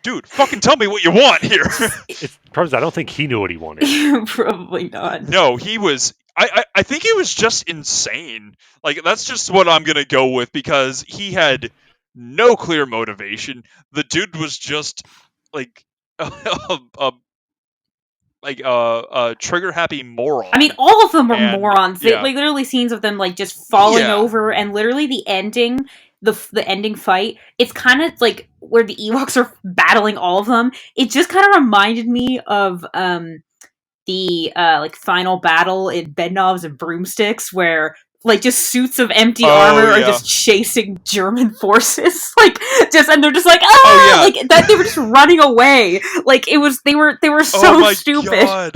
Speaker 2: dude, fucking tell me what you want here.
Speaker 3: I don't think he knew what he wanted.
Speaker 1: Probably not.
Speaker 2: No, he was. I think he was just insane. Like that's just what I'm gonna go with, because he had no clear motivation. The dude was just like a trigger happy moron.
Speaker 1: I mean, all of them are morons. Yeah. Like literally scenes of them like just falling over, and literally the ending. The ending fight, it's kind of like where the Ewoks are battling all of them. It just kind of reminded me of the like final battle in Bedknobs and Broomsticks, where like just suits of empty armor are just chasing German forces, like and they're just like like that. They were just running away. Like they were so stupid.
Speaker 2: God.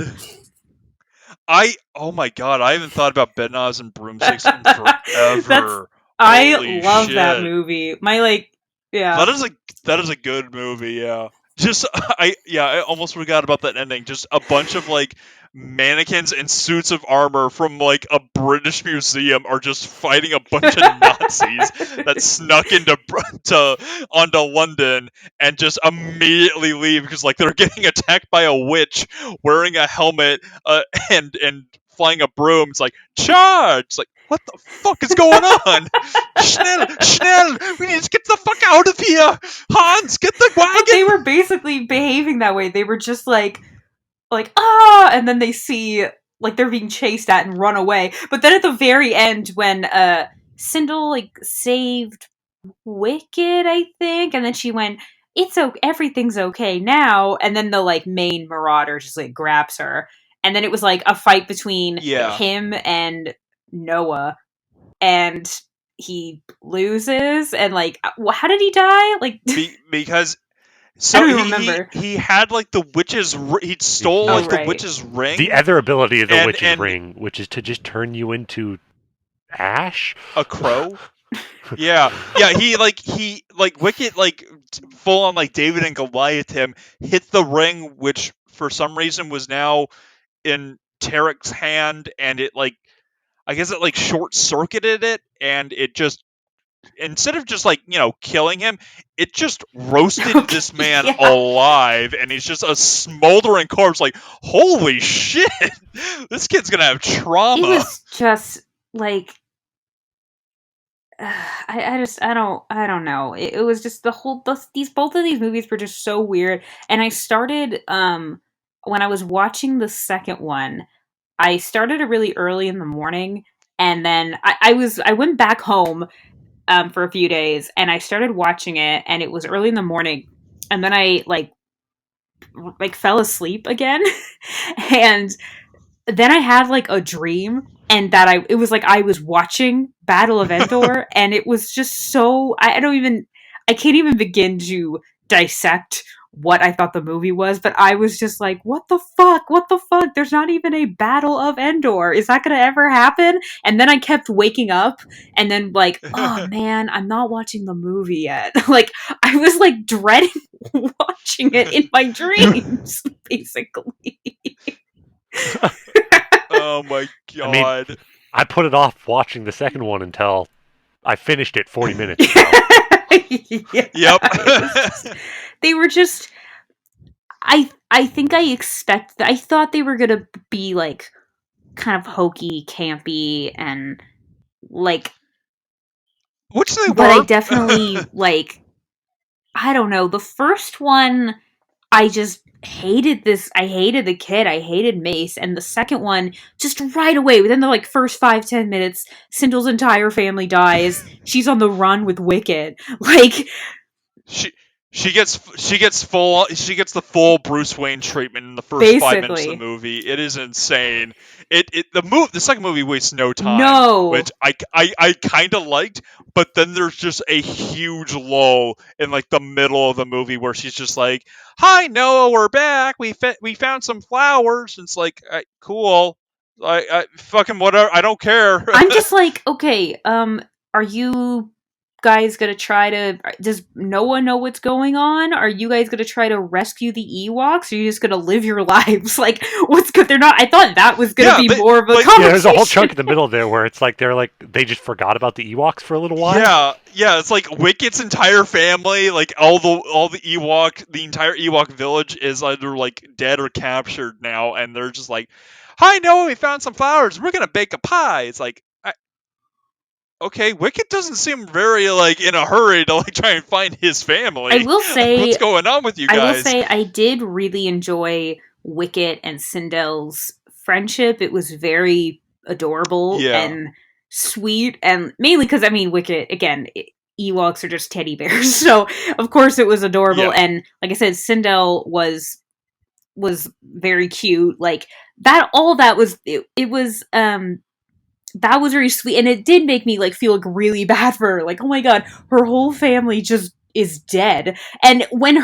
Speaker 2: Oh my god, I haven't thought about Bedknobs and Broomsticks in forever.
Speaker 1: I love that movie. That
Speaker 2: is a good movie. Yeah, just I almost forgot about that ending. Just a bunch of like mannequins in suits of armor from like a British museum are just fighting a bunch of Nazis that snuck onto London and just immediately leave because like they're getting attacked by a witch wearing a helmet and flying a broom. It's like, charge! It's like, what the fuck is going on? Schnell! We need to get the fuck out of here! Hans, get the wagon!
Speaker 1: But they were basically behaving that way. They were just like, ah! And then they see, like, they're being chased at and run away. But then at the very end, when Sindel, like, saved Wicked, I think, and then she went, it's okay, everything's okay now, and then the, like, main marauder just, like, grabs her. And then it was, like, a fight between him and Noah, and he loses, and, like, how did he die? Like,
Speaker 2: because
Speaker 1: I don't even remember.
Speaker 2: He had, like, the witch's... He stole, the witch's ring.
Speaker 3: The other ability of the witch's ring, which is to just turn you into ash?
Speaker 2: A crow? Yeah. Wicked, like, full on, like, David and Goliath him, hit the ring, which, for some reason, was now in Tarek's hand, and it, like, I guess it, like, short-circuited it, and it just... Instead of just, like, killing him, it just roasted this man alive, and he's just a smoldering corpse. Like, holy shit, this kid's gonna have trauma.
Speaker 1: It was just like, I don't know. It was just both of these movies were just so weird. And I started when I was watching the second one, I started it really early in the morning, and then I went back home for a few days, and I started watching it, and it was early in the morning, and then I like fell asleep again, and then I had like a dream, and that it was like I was watching Battle of Endor, and it was just so I can't even begin to dissect what I thought the movie was, but I was just like, what the fuck? There's not even a Battle of Endor. Is that gonna ever happen? And then I kept waking up, and then like, oh man, I'm not watching the movie yet. Like, I was like dreading watching it in my dreams, basically.
Speaker 2: Oh my god.
Speaker 3: I mean, I put it off watching the second one until I finished it 40 minutes ago.
Speaker 2: Yep.
Speaker 1: They were just... I think I thought they were gonna be, like, kind of hokey, campy, and, like...
Speaker 2: Which they were.
Speaker 1: But I definitely, like... I don't know. The first one, I just hated this. I hated the kid. I hated Mace. And the second one, just right away, within the, like, first 5-10 minutes, Sindel's entire family dies. She's on the run with Wicked. Like...
Speaker 2: She gets the full Bruce Wayne treatment in the first 5 minutes of the movie. It is insane. The second movie wastes no time, which I kind of liked, but then there's just a huge lull in like the middle of the movie where she's just like, "Hi Noah, we're back. We found some flowers." And it's like, cool. I fucking whatever. I don't care.
Speaker 1: I'm just like, okay, are you guys gonna try to... Does Noah know what's going on? Are you guys gonna try to rescue the Ewoks? Or are you just gonna live your lives? Like, what's good? They're not... I thought that was gonna be more of a conversation.
Speaker 3: Yeah, there's a whole chunk in the middle there where it's like they just forgot about the Ewoks for a little while.
Speaker 2: Yeah, it's like Wicked's entire family, like all the Ewok, the entire Ewok village is either like dead or captured now, and they're just like, "Hi Noah, we found some flowers. We're gonna bake a pie." It's like, okay, Wicked doesn't seem very, like, in a hurry to, like, try and find his family.
Speaker 1: I will say...
Speaker 2: What's going on with you guys?
Speaker 1: I will say I did really enjoy Wicked and Sindel's friendship. It was very adorable and sweet, and mainly because, I mean, Wicked, again, Ewoks are just teddy bears, so of course it was adorable, and like I said, Sindel was very cute. Like, that was that was very sweet, and it did make me like feel like really bad for her. Like, oh my god, her whole family just is dead. And when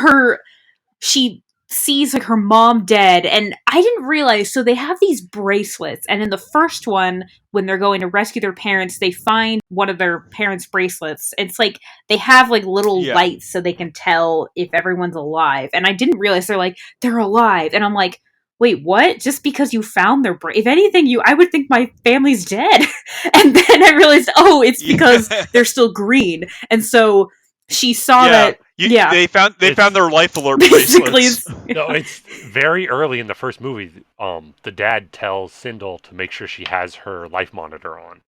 Speaker 1: she sees like her mom dead, and I didn't realize, so they have these bracelets, and in the first one, when they're going to rescue their parents, they find one of their parents' bracelets. It's like they have like little lights so they can tell if everyone's alive. And I didn't realize they're alive, and I'm like, wait, what? Just because you found their if anything, I would think my family's dead. And then I realized, oh, it's because they're still green. And so she saw that.
Speaker 2: They found their life alert
Speaker 1: Basically,
Speaker 2: bracelets.
Speaker 3: No, it's very early in the first movie. The dad tells Sindel to make sure she has her life monitor on.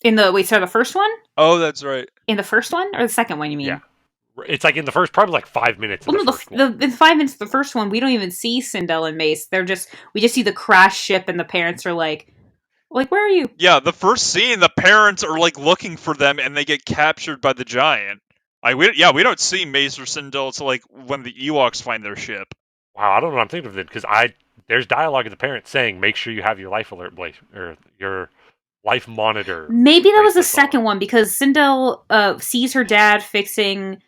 Speaker 1: The first one?
Speaker 2: Oh, that's right.
Speaker 1: In the first one or the second one? You mean?
Speaker 3: Yeah, it's like in the first, probably like 5 minutes.
Speaker 1: Well,
Speaker 3: In the
Speaker 1: no,
Speaker 3: first one.
Speaker 1: in 5 minutes of the first one, we don't even see Sindel and Mace. We just see the crash ship, and the parents are like, where are you?
Speaker 2: Yeah, the first scene, the parents are like looking for them, and they get captured by the giant. We don't see Mace or Sindel until like when the Ewoks find their ship.
Speaker 3: Wow, I don't know what I'm thinking of it because there's dialogue of the parents saying, "Make sure you have your life alert or your life monitor."
Speaker 1: Maybe that was the second one because Sindel sees her dad fixing.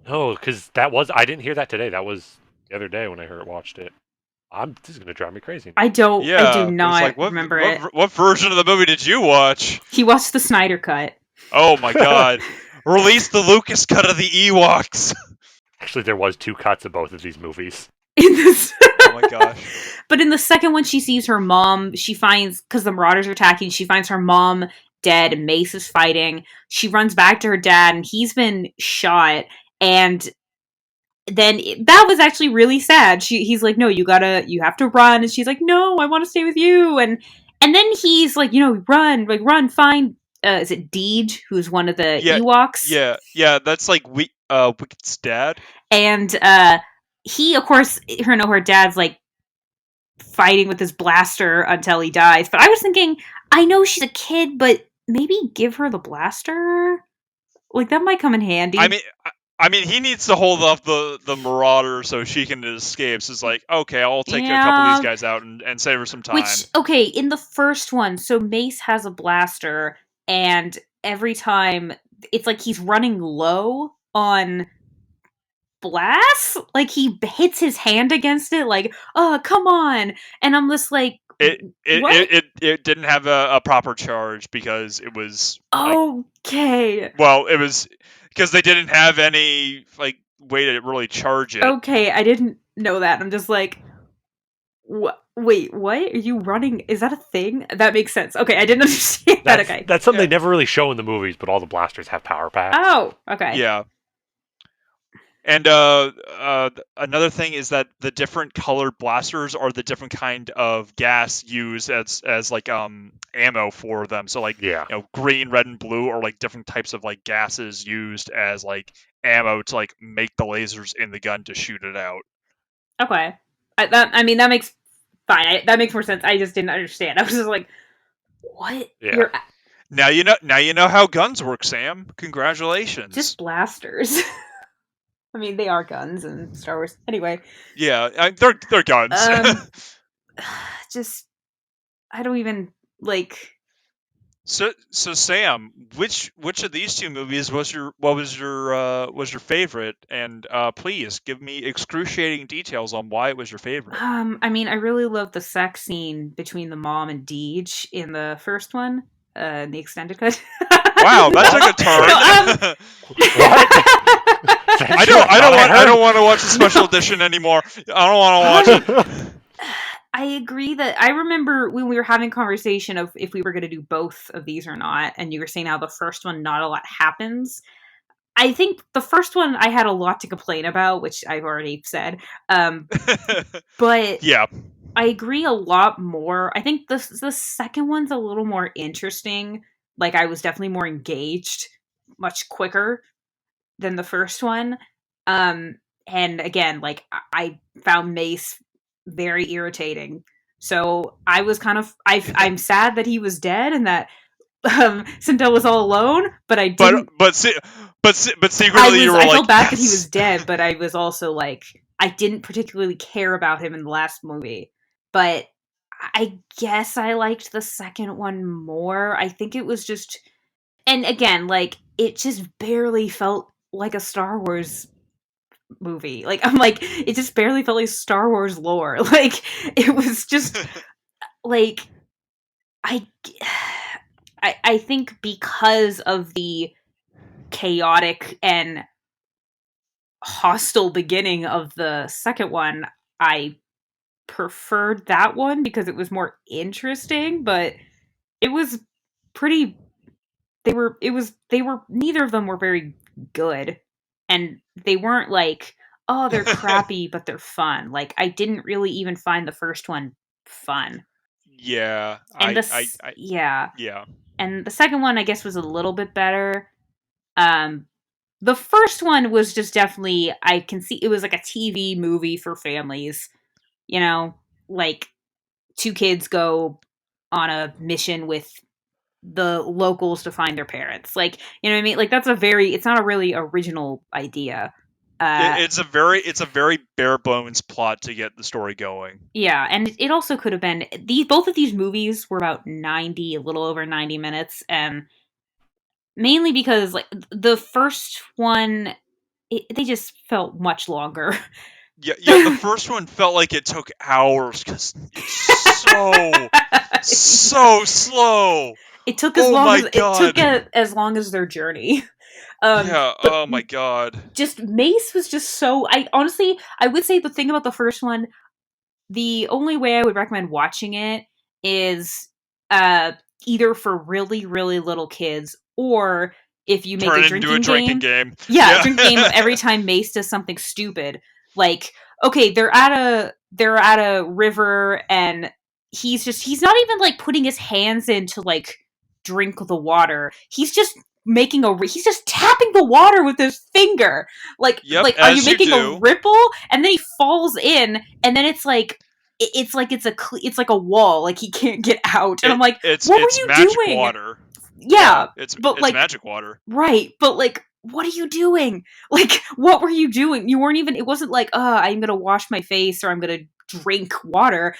Speaker 3: No, because I didn't hear that today. That was the other day when I watched it. This is gonna drive me crazy.
Speaker 1: I do not remember it.
Speaker 2: What version of the movie did you watch?
Speaker 1: He watched the Snyder cut.
Speaker 2: Oh my god! Release the Lucas cut of the Ewoks.
Speaker 3: Actually, there was 2 cuts of both of these movies.
Speaker 2: Oh my gosh!
Speaker 1: But in the second one, she sees her mom. She finds, because the Marauders are attacking, she finds her mom dead and Mace is fighting. She runs back to her dad, and he's been shot. And then that was actually really sad. He's like, no, you have to run. And she's like, no, I want to stay with you. And then he's like, run, find, is it Deej, who's one of the Ewoks?
Speaker 2: Yeah, that's like Wicked's dad.
Speaker 1: And he, of course, her dad's like fighting with his blaster until he dies. But I was thinking, I know she's a kid, but maybe give her the blaster? Like, that might come in handy.
Speaker 2: I mean, he needs to hold off the Marauder so she can escape. So it's like, okay, I'll take a couple of these guys out and save her some time.
Speaker 1: Okay, in the first one, so Mace has a blaster, and every time, it's like he's running low on blasts. Like, he hits his hand against it, like, oh, come on. And I'm just like,
Speaker 2: it didn't have a proper charge because it was...
Speaker 1: Okay.
Speaker 2: Well, it was... Because they didn't have any way to really charge it.
Speaker 1: Okay, I didn't know that. I'm just like, wait, what? Are you running? Is that a thing? That makes sense. Okay, I didn't understand that. Okay,
Speaker 3: that's something they never really show in the movies, but all the blasters have power packs.
Speaker 1: Oh, okay.
Speaker 2: Yeah. And another thing is that the different colored blasters are the different kind of gas used as like ammo for them. So green, red, and blue are like different types of like gases used as like ammo to like make the lasers in the gun to shoot it out.
Speaker 1: Okay, that makes fine. That makes more sense. I just didn't understand. I was just like, what?
Speaker 3: Yeah.
Speaker 2: Now you know how guns work, Sam. Congratulations.
Speaker 1: Just blasters. I mean, they are guns in Star Wars. Anyway.
Speaker 2: Yeah, they're guns.
Speaker 1: I don't even like.
Speaker 2: So Sam, which of these two movies was your favorite? And please give me excruciating details on why it was your favorite.
Speaker 1: I mean, I really loved the sex scene between the mom and Deej in the first one, in the extended cut.
Speaker 2: Wow, that took a turn.
Speaker 3: What?
Speaker 2: I don't want to watch the special edition anymore. I don't want to watch it.
Speaker 1: I agree that I remember when we were having a conversation of if we were going to do both of these or not, and you were saying how the first one not a lot happens. I think the first one I had a lot to complain about, which I've already said. But
Speaker 2: yeah,
Speaker 1: I agree a lot more. I think the second one's a little more interesting. Like, I was definitely more engaged, much quicker than the first one. And again, like, I found Mace very irritating. So I was kind of I'm sad that he was dead and that Sindel was all alone, but I didn't.
Speaker 2: But secretly you were
Speaker 1: I
Speaker 2: like,
Speaker 1: felt bad
Speaker 2: yes.
Speaker 1: that he was dead, but I was also like, I didn't particularly care about him in the last movie. But I guess I liked the second one more. I think it was just, and again, like, it just barely felt like a Star Wars movie. Like, I'm like, it just barely felt like Star Wars lore. Like, it was just like, I think because of the chaotic and hostile beginning of the second one, I preferred that one because it was more interesting, but it was pretty, neither of them were very good, and they weren't like, oh, they're crappy, but they're fun. Like, I didn't really even find the first one fun.
Speaker 2: Yeah,
Speaker 1: And
Speaker 2: yeah.
Speaker 1: And the second one, I guess, was a little bit better. The first one was just definitely, I can see it was like a TV movie for families. You know, like two kids go on a mission with the locals to find their parents. Like, you know what I mean? Like, it's not a really original idea.
Speaker 2: It's a very bare bones plot to get the story going.
Speaker 1: Yeah, and it also could have been both of these movies were about a little over 90 minutes, and mainly because like the first one, they just felt much longer.
Speaker 2: Yeah. The first one felt like it took hours because it's so slow.
Speaker 1: It took
Speaker 2: Oh my god.
Speaker 1: as long as their journey.
Speaker 2: Yeah.
Speaker 1: But
Speaker 2: Oh my god.
Speaker 1: just Mace was just so. I would say the thing about the first one, the only way I would recommend watching it is uh either for really really little kids, or if you make
Speaker 2: Turn
Speaker 1: a
Speaker 2: it into a drinking game.
Speaker 1: Yeah, a drinking game of every time Mace does something stupid. Like, okay, they're at a river, and he's not even like putting his hands in to like drink the water. He's just he's just tapping the water with his finger.
Speaker 2: Yep,
Speaker 1: Like, are you making a ripple? And then he falls in, and then it's like it's like a wall, like he can't get out. And I'm like, what were you
Speaker 2: magic
Speaker 1: doing?
Speaker 2: Water.
Speaker 1: Yeah,
Speaker 2: it's
Speaker 1: like
Speaker 2: magic water.
Speaker 1: Right, but like, what are you doing? Like, what were you doing? You weren't even. It wasn't like, I'm gonna wash my face or I'm gonna drink water.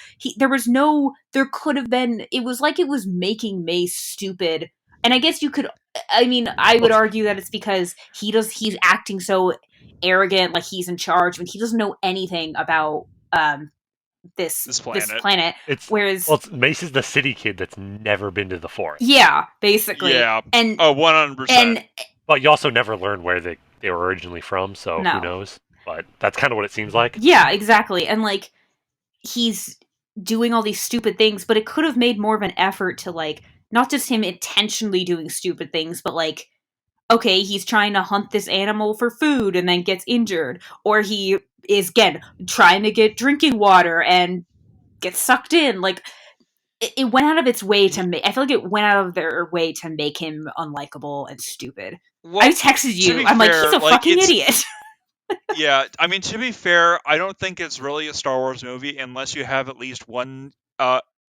Speaker 1: There could have been. It was like it was making Mace stupid. And I guess you could. I mean, I would argue that it's because he's acting so arrogant, like he's in charge, when he doesn't know anything about this planet. Whereas
Speaker 3: Mace is the city kid that's never been to the forest.
Speaker 1: Yeah, basically.
Speaker 2: Yeah.
Speaker 1: And
Speaker 2: 100%.
Speaker 3: But you also never learn where they were originally from, so who knows? But that's kind of what it seems like.
Speaker 1: Yeah, exactly. And like, he's doing all these stupid things, but it could have made more of an effort to like, not just him intentionally doing stupid things, but like, okay, he's trying to hunt this animal for food and then gets injured, or he is again trying to get drinking water and gets sucked in. Like, it went out of its way to make. I feel like it went out of their way to make him unlikable and stupid. Well, I texted you. I'm like, he's a fucking idiot.
Speaker 2: Yeah, I mean, to be fair, I don't think it's really a Star Wars movie unless you have at least one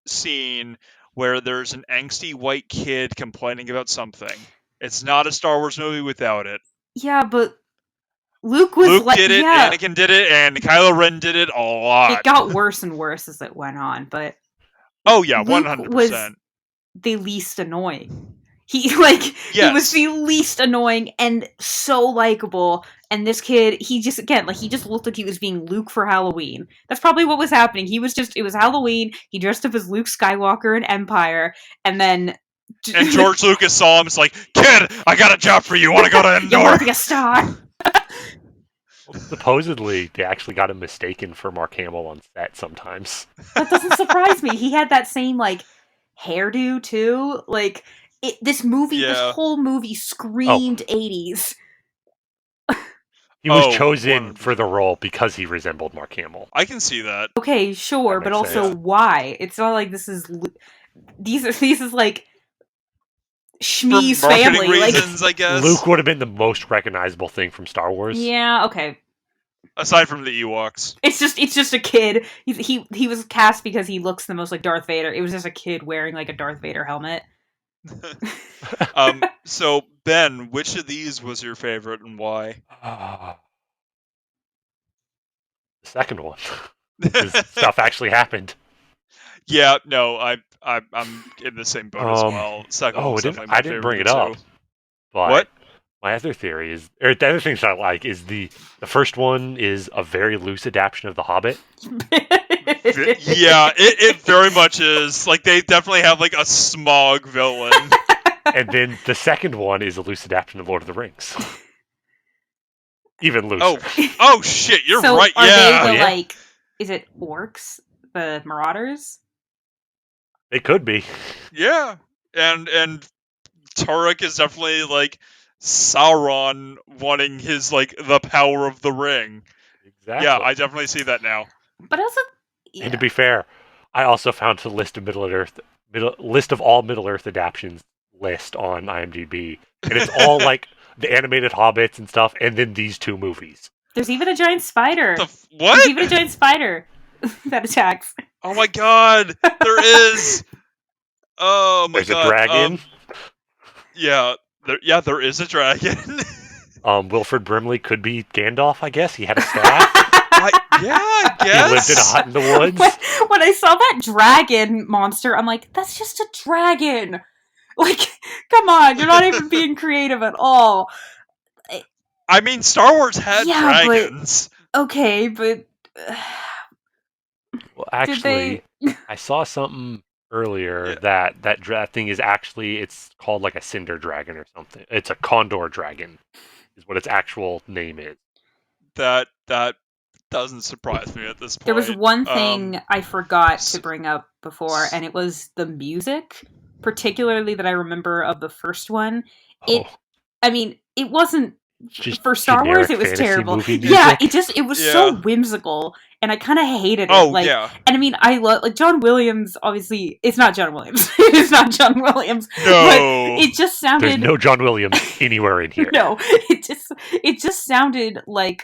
Speaker 2: scene where there's an angsty white kid complaining about something. It's not a Star Wars movie without it.
Speaker 1: Yeah, but Luke
Speaker 2: did it, Anakin did it, and Kylo Ren did it a lot.
Speaker 1: It got worse and worse as it went on, but
Speaker 2: oh yeah,
Speaker 1: Luke
Speaker 2: 100%.
Speaker 1: was the least annoying. He was the least annoying and so likable. And this kid, he just looked like he was being Luke for Halloween. That's probably what was happening. It was Halloween. He dressed up as Luke Skywalker in Empire, and then
Speaker 2: and George Lucas saw him. It's like, kid, I got a job for you. Want to go to Endor?
Speaker 1: You want to be a star?
Speaker 3: Supposedly, they actually got him mistaken for Mark Hamill on set sometimes.
Speaker 1: That doesn't surprise me. He had that same like hairdo too. Like, this whole movie screamed 80s.
Speaker 3: He was chosen for the role because he resembled Mark Hamill.
Speaker 2: I can see that.
Speaker 1: Okay, sure, but also why? It's not like this is like Shmi's family.
Speaker 2: Reasons, I guess.
Speaker 3: Luke would have been the most recognizable thing from Star Wars.
Speaker 1: Yeah, okay.
Speaker 2: Aside from the Ewoks.
Speaker 1: It's just a kid. He was cast because he looks the most like Darth Vader. It was just a kid wearing like a Darth Vader helmet.
Speaker 2: So Ben, which of these was your favorite and why?
Speaker 3: The second one. Stuff actually happened.
Speaker 2: Yeah, no, I'm in the same boat as well. Second
Speaker 3: I didn't bring it up. But
Speaker 2: what?
Speaker 3: My other theory is, or the other things I like is the first one is a very loose adaptation of The Hobbit.
Speaker 2: Yeah, it very much is. Like, they definitely have like a smog villain.
Speaker 3: And then the second one is a loose adaptation of Lord of the Rings. Even looser.
Speaker 2: Oh shit, you're right.
Speaker 1: Are they like, is it orcs, the Marauders?
Speaker 3: They could be.
Speaker 2: Yeah, and Turek is definitely like Sauron wanting his like the power of the ring.
Speaker 3: Exactly.
Speaker 2: Yeah, I definitely see that now.
Speaker 1: But also, yeah.
Speaker 3: And to be fair, I also found the list of list of all Middle Earth adaptations list on IMDb, and it's all like the animated Hobbits and stuff, and then these two movies.
Speaker 1: There's even a giant spider.
Speaker 2: What?
Speaker 1: There's even a giant spider that attacks.
Speaker 2: Oh my god, there is. Oh my
Speaker 3: There's
Speaker 2: god.
Speaker 3: a dragon.
Speaker 2: There is a dragon.
Speaker 3: Wilford Brimley could be Gandalf, I guess. He had a staff.
Speaker 2: I guess.
Speaker 3: He lived in a hut in the woods.
Speaker 1: When I saw that dragon monster, I'm like, that's just a dragon. Like, come on, you're not even being creative at all.
Speaker 2: I mean, Star Wars had dragons.
Speaker 1: Okay, but...
Speaker 3: Well, actually, I saw something earlier that thing is actually, it's called like a cinder dragon or something. It's a condor dragon, is what its actual name is.
Speaker 2: That doesn't surprise me at this point.
Speaker 1: There was one thing I forgot to bring up before, and it was the music, particularly that I remember of the first one. I mean, it wasn't
Speaker 3: just
Speaker 1: for Star Wars. It was terrible. Yeah, it was so whimsical, and I kind of hated it. And I mean, I love John Williams. Obviously, it's not John Williams. It's not John Williams.
Speaker 2: No,
Speaker 1: but it just sounded.
Speaker 3: There's no John Williams anywhere in here.
Speaker 1: No, it just sounded like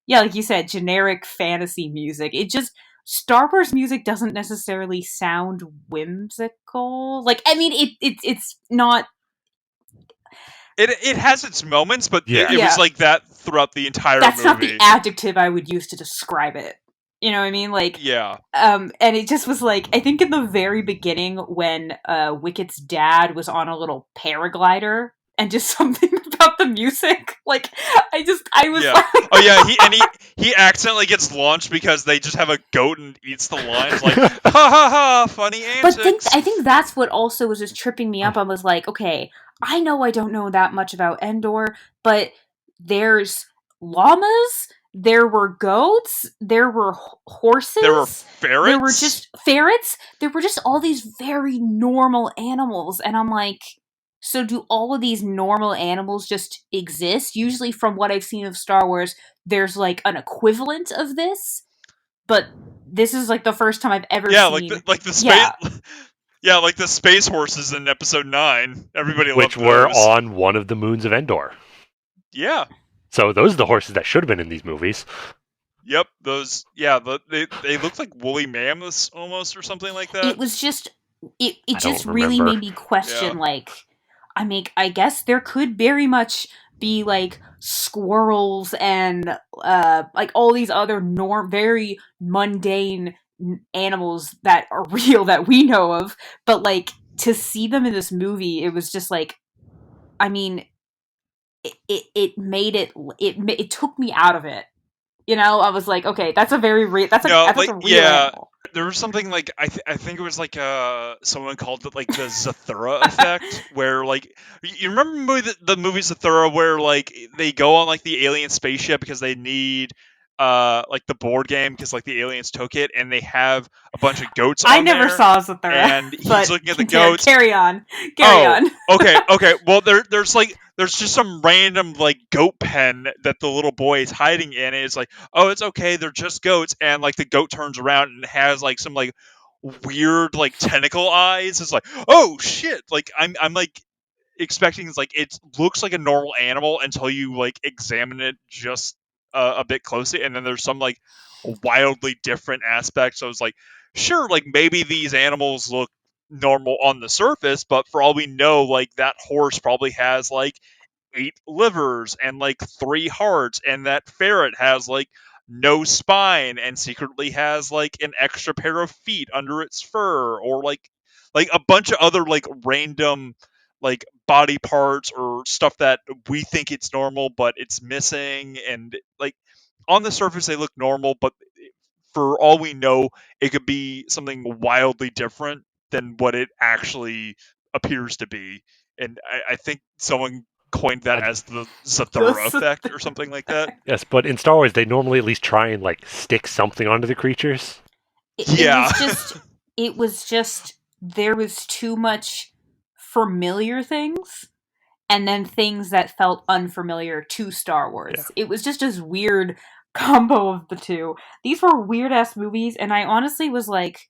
Speaker 1: like you said, generic fantasy music. Star Wars music doesn't necessarily sound whimsical. Like, I mean, it's not.
Speaker 2: It has its moments, but it was like that throughout the entire movie.
Speaker 1: That's not the adjective I would use to describe it. You know what I mean? Like,
Speaker 2: yeah.
Speaker 1: And it just was like, I think in the very beginning when Wicket's dad was on a little paraglider, and just something about the music, like, I was like...
Speaker 2: Oh yeah, he accidentally gets launched because they just have a goat and eats the lines, like, ha ha ha, funny antics.
Speaker 1: But I think that's what also was just tripping me up. I was like, okay, I know I don't know that much about Endor, but there's llamas, there were goats, there were horses,
Speaker 2: there were ferrets,
Speaker 1: there were just ferrets, there were just all these very normal animals, and I'm like, so do all of these normal animals just exist? Usually from what I've seen of Star Wars, there's like an equivalent of this, but this is like the first time I've ever seen...
Speaker 2: like the space... Yeah, like the space horses in Episode 9. Everybody loved those.
Speaker 3: Which were on one of the moons of Endor.
Speaker 2: Yeah.
Speaker 3: So those are the horses that should have been in these movies.
Speaker 2: Yep, those... Yeah, they look like woolly mammoths almost, or something like that.
Speaker 1: It was just... It just really made me question, like... I mean, I guess there could very much be, like, squirrels and, like, all these other very mundane animals that are real that we know of, but, like, to see them in this movie, it was just, like, I mean, it made it took me out of it. You know, I was like, okay, that's a very real... That's a real animal.
Speaker 2: There was something like I think it was like someone called it like the Zathura effect, where like you remember the movie Zathura, where like they go on like the alien spaceship because they need like the board game because like the aliens took it, and they have a bunch of goats on
Speaker 1: I never saw Zathura,
Speaker 2: and he's looking at the goats.
Speaker 1: Carry on.
Speaker 2: Okay. Well, there's just some random like goat pen that the little boy is hiding in, and it's like, oh, it's okay, they're just goats, and like the goat turns around and has like some like weird like tentacle eyes. It's like, oh shit! Like I'm like expecting, it's like it looks like a normal animal until you like examine it just a bit closely, and then there's some like wildly different aspects. So it's like, sure, like maybe these animals look normal on the surface, but for all we know, like that horse probably has like 8 livers and like 3 hearts, and that ferret has like no spine and secretly has like an extra pair of feet under its fur, or like a bunch of other like random like body parts or stuff that we think it's normal but it's missing, and like on the surface they look normal, but for all we know it could be something wildly different than what it actually appears to be. And I think someone coined that as the Zathura effect or something like that.
Speaker 3: Yes, but in Star Wars they normally at least try and like stick something onto the creatures.
Speaker 1: It was just there was too much familiar things, and then things that felt unfamiliar to Star Wars.
Speaker 3: Yeah.
Speaker 1: It was just this weird combo of the two. These were weird ass movies, and I honestly was like,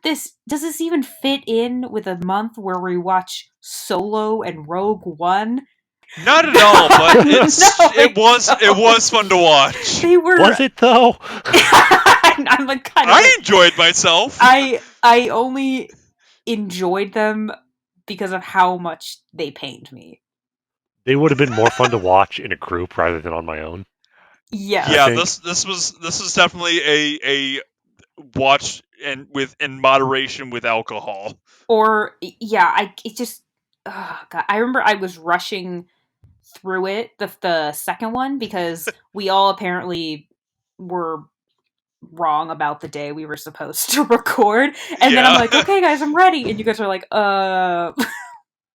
Speaker 1: does this even fit in with a month where we watch Solo and Rogue One?
Speaker 2: Not at all, but it was fun to watch.
Speaker 1: They were.
Speaker 3: Was it though?
Speaker 1: I'm like kind of.
Speaker 2: I enjoyed myself.
Speaker 1: I only enjoyed them because of how much they pained me.
Speaker 3: They would have been more fun to watch in a group rather than on my own.
Speaker 1: Yeah.
Speaker 2: This was definitely a watch and in moderation with alcohol.
Speaker 1: Or God, I remember I was rushing through it, the second one, because we all apparently were wrong about the day we were supposed to record, and then I'm like, okay guys, I'm ready, and you guys are like,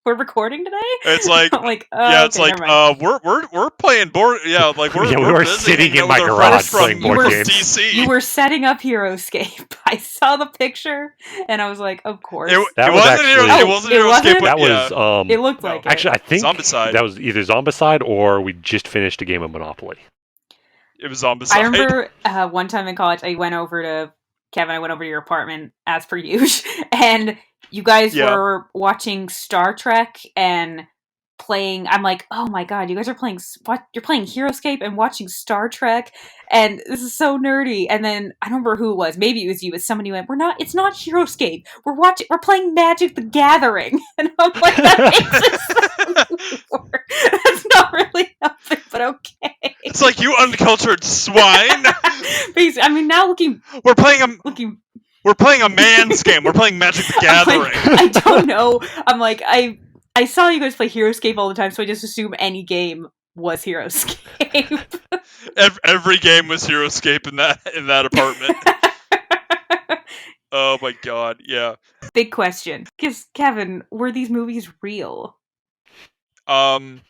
Speaker 1: we're recording today?
Speaker 2: It's like,
Speaker 1: I'm like,
Speaker 2: it's
Speaker 1: okay,
Speaker 2: like, we're playing board. Yeah, like we
Speaker 3: were sitting in my garage playing board games.
Speaker 2: DC.
Speaker 1: You were setting up HeroScape. I saw the picture, and I was like, of course.
Speaker 2: It wasn't HeroScape.
Speaker 3: That was
Speaker 1: it looked like it.
Speaker 3: Actually, I think
Speaker 2: Zombicide.
Speaker 3: That was either Zombicide or we just finished a game of Monopoly.
Speaker 2: It was Zombicide.
Speaker 1: I remember one time in college, I went over to your apartment as per usual, and you guys were watching Star Trek and playing. I'm like, oh my god, you guys are playing. You're playing HeroScape and watching Star Trek, and this is so nerdy. And then I don't remember who it was. Maybe it was you. But somebody went, It's not HeroScape. We're playing Magic the Gathering." And I'm like, that makes it work. That's not really helping, but okay.
Speaker 2: It's like, you uncultured swine.
Speaker 1: Basically, I mean, now
Speaker 2: we're playing a man's game. We're playing Magic the Gathering.
Speaker 1: I don't know. I'm like, I saw you guys play HeroScape all the time, so I just assume any game was HeroScape.
Speaker 2: Every game was HeroScape in that apartment. Oh my god, yeah.
Speaker 1: Big question. Because, Kevin, were these movies real?
Speaker 2: In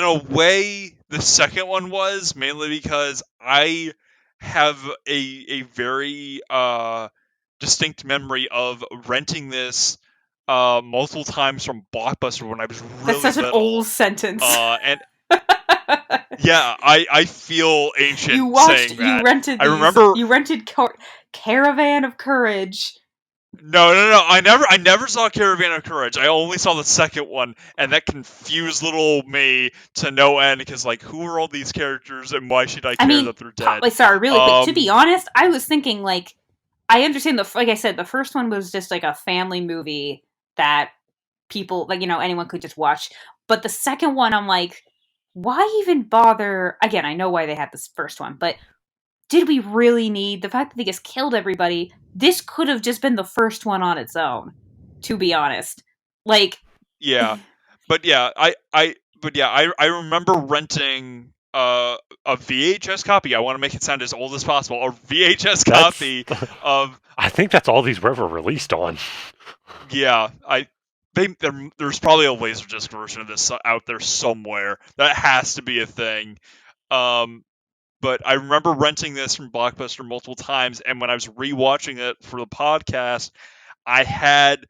Speaker 2: a way, the second one was, mainly because I have a very distinct memory of renting this multiple times from Blockbuster when I was really little.
Speaker 1: That's such an old sentence.
Speaker 2: And yeah, I feel ancient saying that.
Speaker 1: You rented these.
Speaker 2: I remember
Speaker 1: you rented Caravan of Courage.
Speaker 2: No. I never saw Caravan of Courage. I only saw the second one, and that confused little me to no end, because, like, who are all these characters, and why should I care that they're dead?
Speaker 1: Sorry, really quick. To be honest, I was thinking, like, I understand like I said, the first one was just like a family movie that people, like, anyone could just watch. But the second one, I'm like, why even bother? Again, I know why they had this first one, but did we really need the fact that they just killed everybody? This could have just been the first one on its own, to be honest. Like,
Speaker 2: yeah, but yeah, I remember renting a VHS copy. I want to make it sound as old as possible. A VHS copy of.
Speaker 3: I think that's all these were ever released on.
Speaker 2: Yeah, there's probably a Laserdisc version of this out there somewhere. That has to be a thing. But I remember renting this from Blockbuster multiple times, and when I was rewatching it for the podcast, I had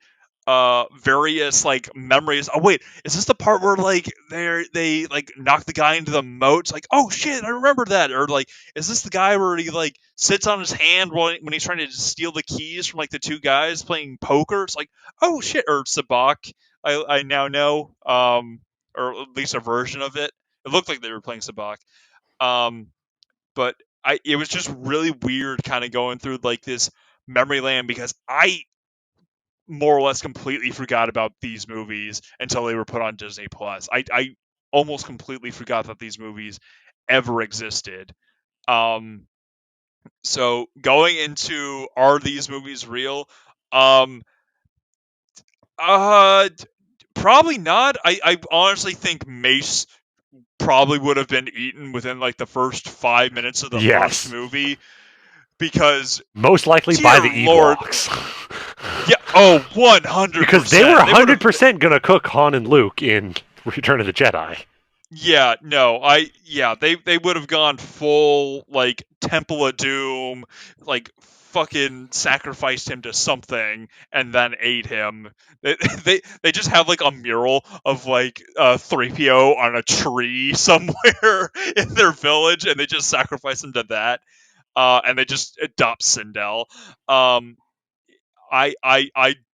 Speaker 2: various, like, memories. Oh wait, is this the part where, like, they like knock the guy into the moat? It's like, oh shit, I remember that. Or, like, is this the guy where he, like, sits on his hand when he's trying to steal the keys from, like, the two guys playing poker? It's like, oh shit. Or Sabak, I now know, or at least a version of it. It looked like they were playing Sabak. But it was just really weird kind of going through, like, this memory lane, because I more or less completely forgot about these movies until they were put on Disney Plus. I almost completely forgot that these movies ever existed. So going into, are these movies real? Probably not. I honestly think Mace probably would have been eaten within, like, the first 5 minutes of the first movie, because
Speaker 3: most likely by the Ewoks.
Speaker 2: Yeah, 100%.
Speaker 3: Because they were 100% gonna cook Han and Luke in Return of the Jedi.
Speaker 2: Yeah, no, they would have gone full, like, Temple of Doom, like, fucking sacrificed him to something and then ate him. They just have like a mural of like 3PO on a tree somewhere in their village, and they just sacrifice him to that. And they just adopt Sindel. I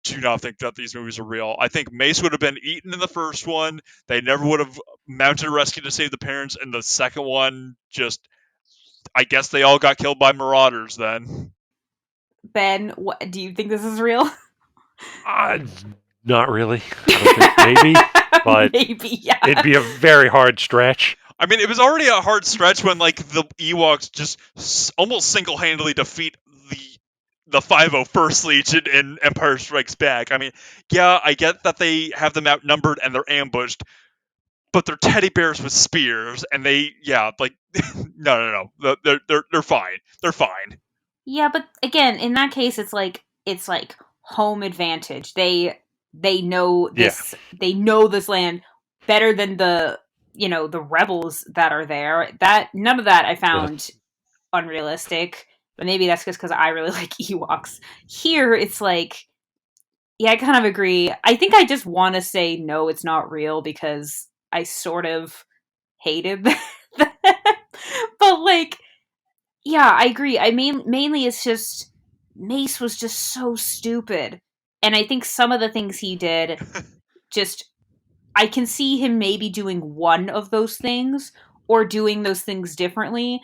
Speaker 2: do not think that these movies are real. I think Mace would have been eaten in the first one. They never would have mounted a rescue to save the parents. And the second one, just, I guess they all got killed by marauders then.
Speaker 1: Ben, do you think this is real?
Speaker 3: Not really. I don't think, maybe, but
Speaker 1: maybe, yeah.
Speaker 3: It'd be a very hard stretch.
Speaker 2: I mean, it was already a hard stretch when like the Ewoks just almost single-handedly defeat the 501st Legion in Empire Strikes Back. I mean, yeah, I get that they have them outnumbered and they're ambushed, but they're teddy bears with spears, and no, they're fine. They're fine.
Speaker 1: Yeah, but again, in that case, it's like home advantage. They know this. Yeah. They know this land better than the rebels that are there. That none of that I found unrealistic. But maybe that's just because I really like Ewoks. Here, it's like, yeah, I kind of agree. I think I just want to say no, it's not real because I sort of hated that. But like, yeah, I agree. I mean, mainly it's just Mace was just so stupid, and I think some of the things he did, just I can see him maybe doing one of those things or doing those things differently,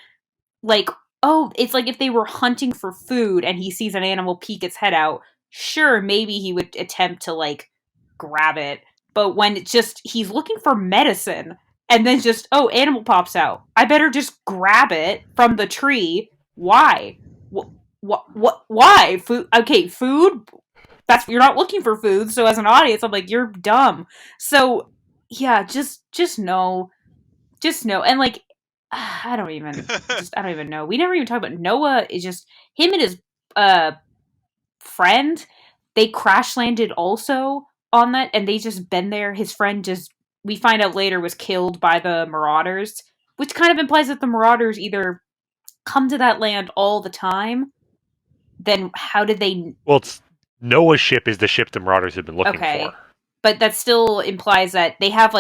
Speaker 1: like. Oh, it's like if they were hunting for food and he sees an animal peek its head out, sure, maybe he would attempt to, like, grab it. But when it's just, he's looking for medicine, and then just, oh, animal pops out. I better just grab it from the tree. Why? Why? Food? Okay, food? You're not looking for food, so as an audience, I'm like, you're dumb. So, yeah, just no. Just no. And, like, I don't even know. We never even talked about Noah. Is just him and his friend. They crash landed also on that, and they just been there. His friend just, we find out later, was killed by the marauders, which kind of implies that the marauders either come to that land all the time. Then how did they?
Speaker 3: Well, Noah's ship is the ship the marauders have been looking for.
Speaker 1: But that still implies that they have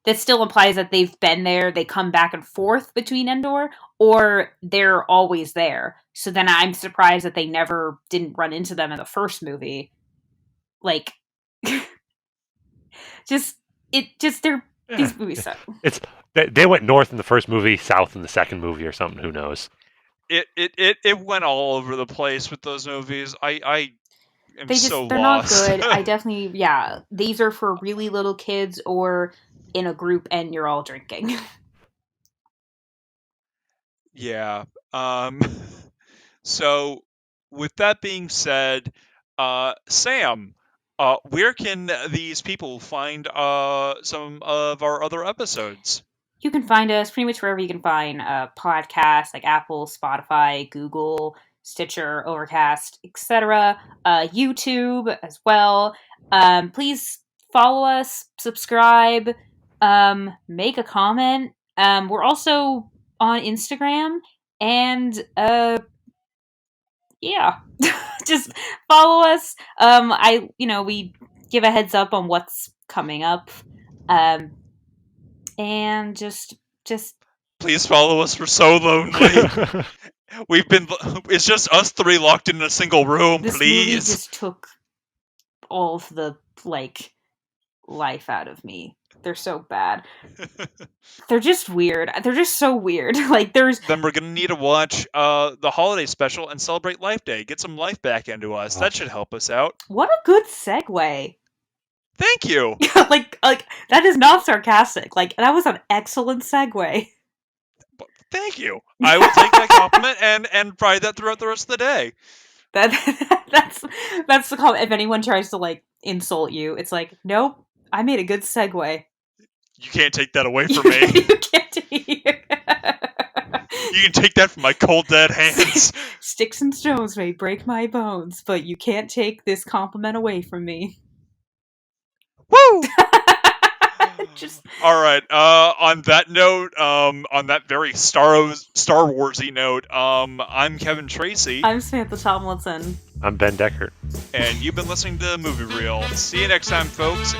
Speaker 1: that still implies that they've been there, they come back and forth between Endor, or they're always there. So then I'm surprised that they never didn't run into them in the first movie. Like, these movies suck.
Speaker 3: They went north in the first movie, south in the second movie, or something. Who knows?
Speaker 2: It went all over the place with those movies. I am
Speaker 1: they're
Speaker 2: lost.
Speaker 1: Not good. I definitely, yeah. These are for really little kids or in a group and you're all drinking.
Speaker 2: Yeah. So with that being said, Sam, where can these people find some of our other episodes?
Speaker 1: You can find us pretty much wherever you can find podcasts, like Apple, Spotify, Google, Stitcher, Overcast, etc. YouTube as well. Please follow us, subscribe, make a comment. We're also on Instagram, and yeah, just follow us. We give a heads up on what's coming up, and just
Speaker 2: please follow us. We're so lonely. It's just us three locked in a single room.
Speaker 1: This
Speaker 2: please.
Speaker 1: Movie just took all of the life out of me. They're so bad. They're just weird. They're just so weird.
Speaker 2: Then we're gonna need to watch the holiday special and celebrate Life Day. Get some life back into us. That should help us out.
Speaker 1: What a good segue.
Speaker 2: Thank you.
Speaker 1: like that is not sarcastic. That was an excellent segue.
Speaker 2: Thank you. I will take that compliment and ride that throughout the rest of the day.
Speaker 1: That's the comment. If anyone tries to insult you, it's like, nope, I made a good segue.
Speaker 2: You can't take that away from me.
Speaker 1: You can't take
Speaker 2: You can take that from my cold dead hands.
Speaker 1: Sticks and stones may break my bones, but you can't take this compliment away from me.
Speaker 2: Woo!
Speaker 1: Just
Speaker 2: All right. On that note, on that very Star Warsy note, I'm Kevin Tracy.
Speaker 1: I'm Samantha Tomlinson.
Speaker 3: I'm Ben Deckert.
Speaker 2: And you've been listening to Movie Reel. See you next time, folks.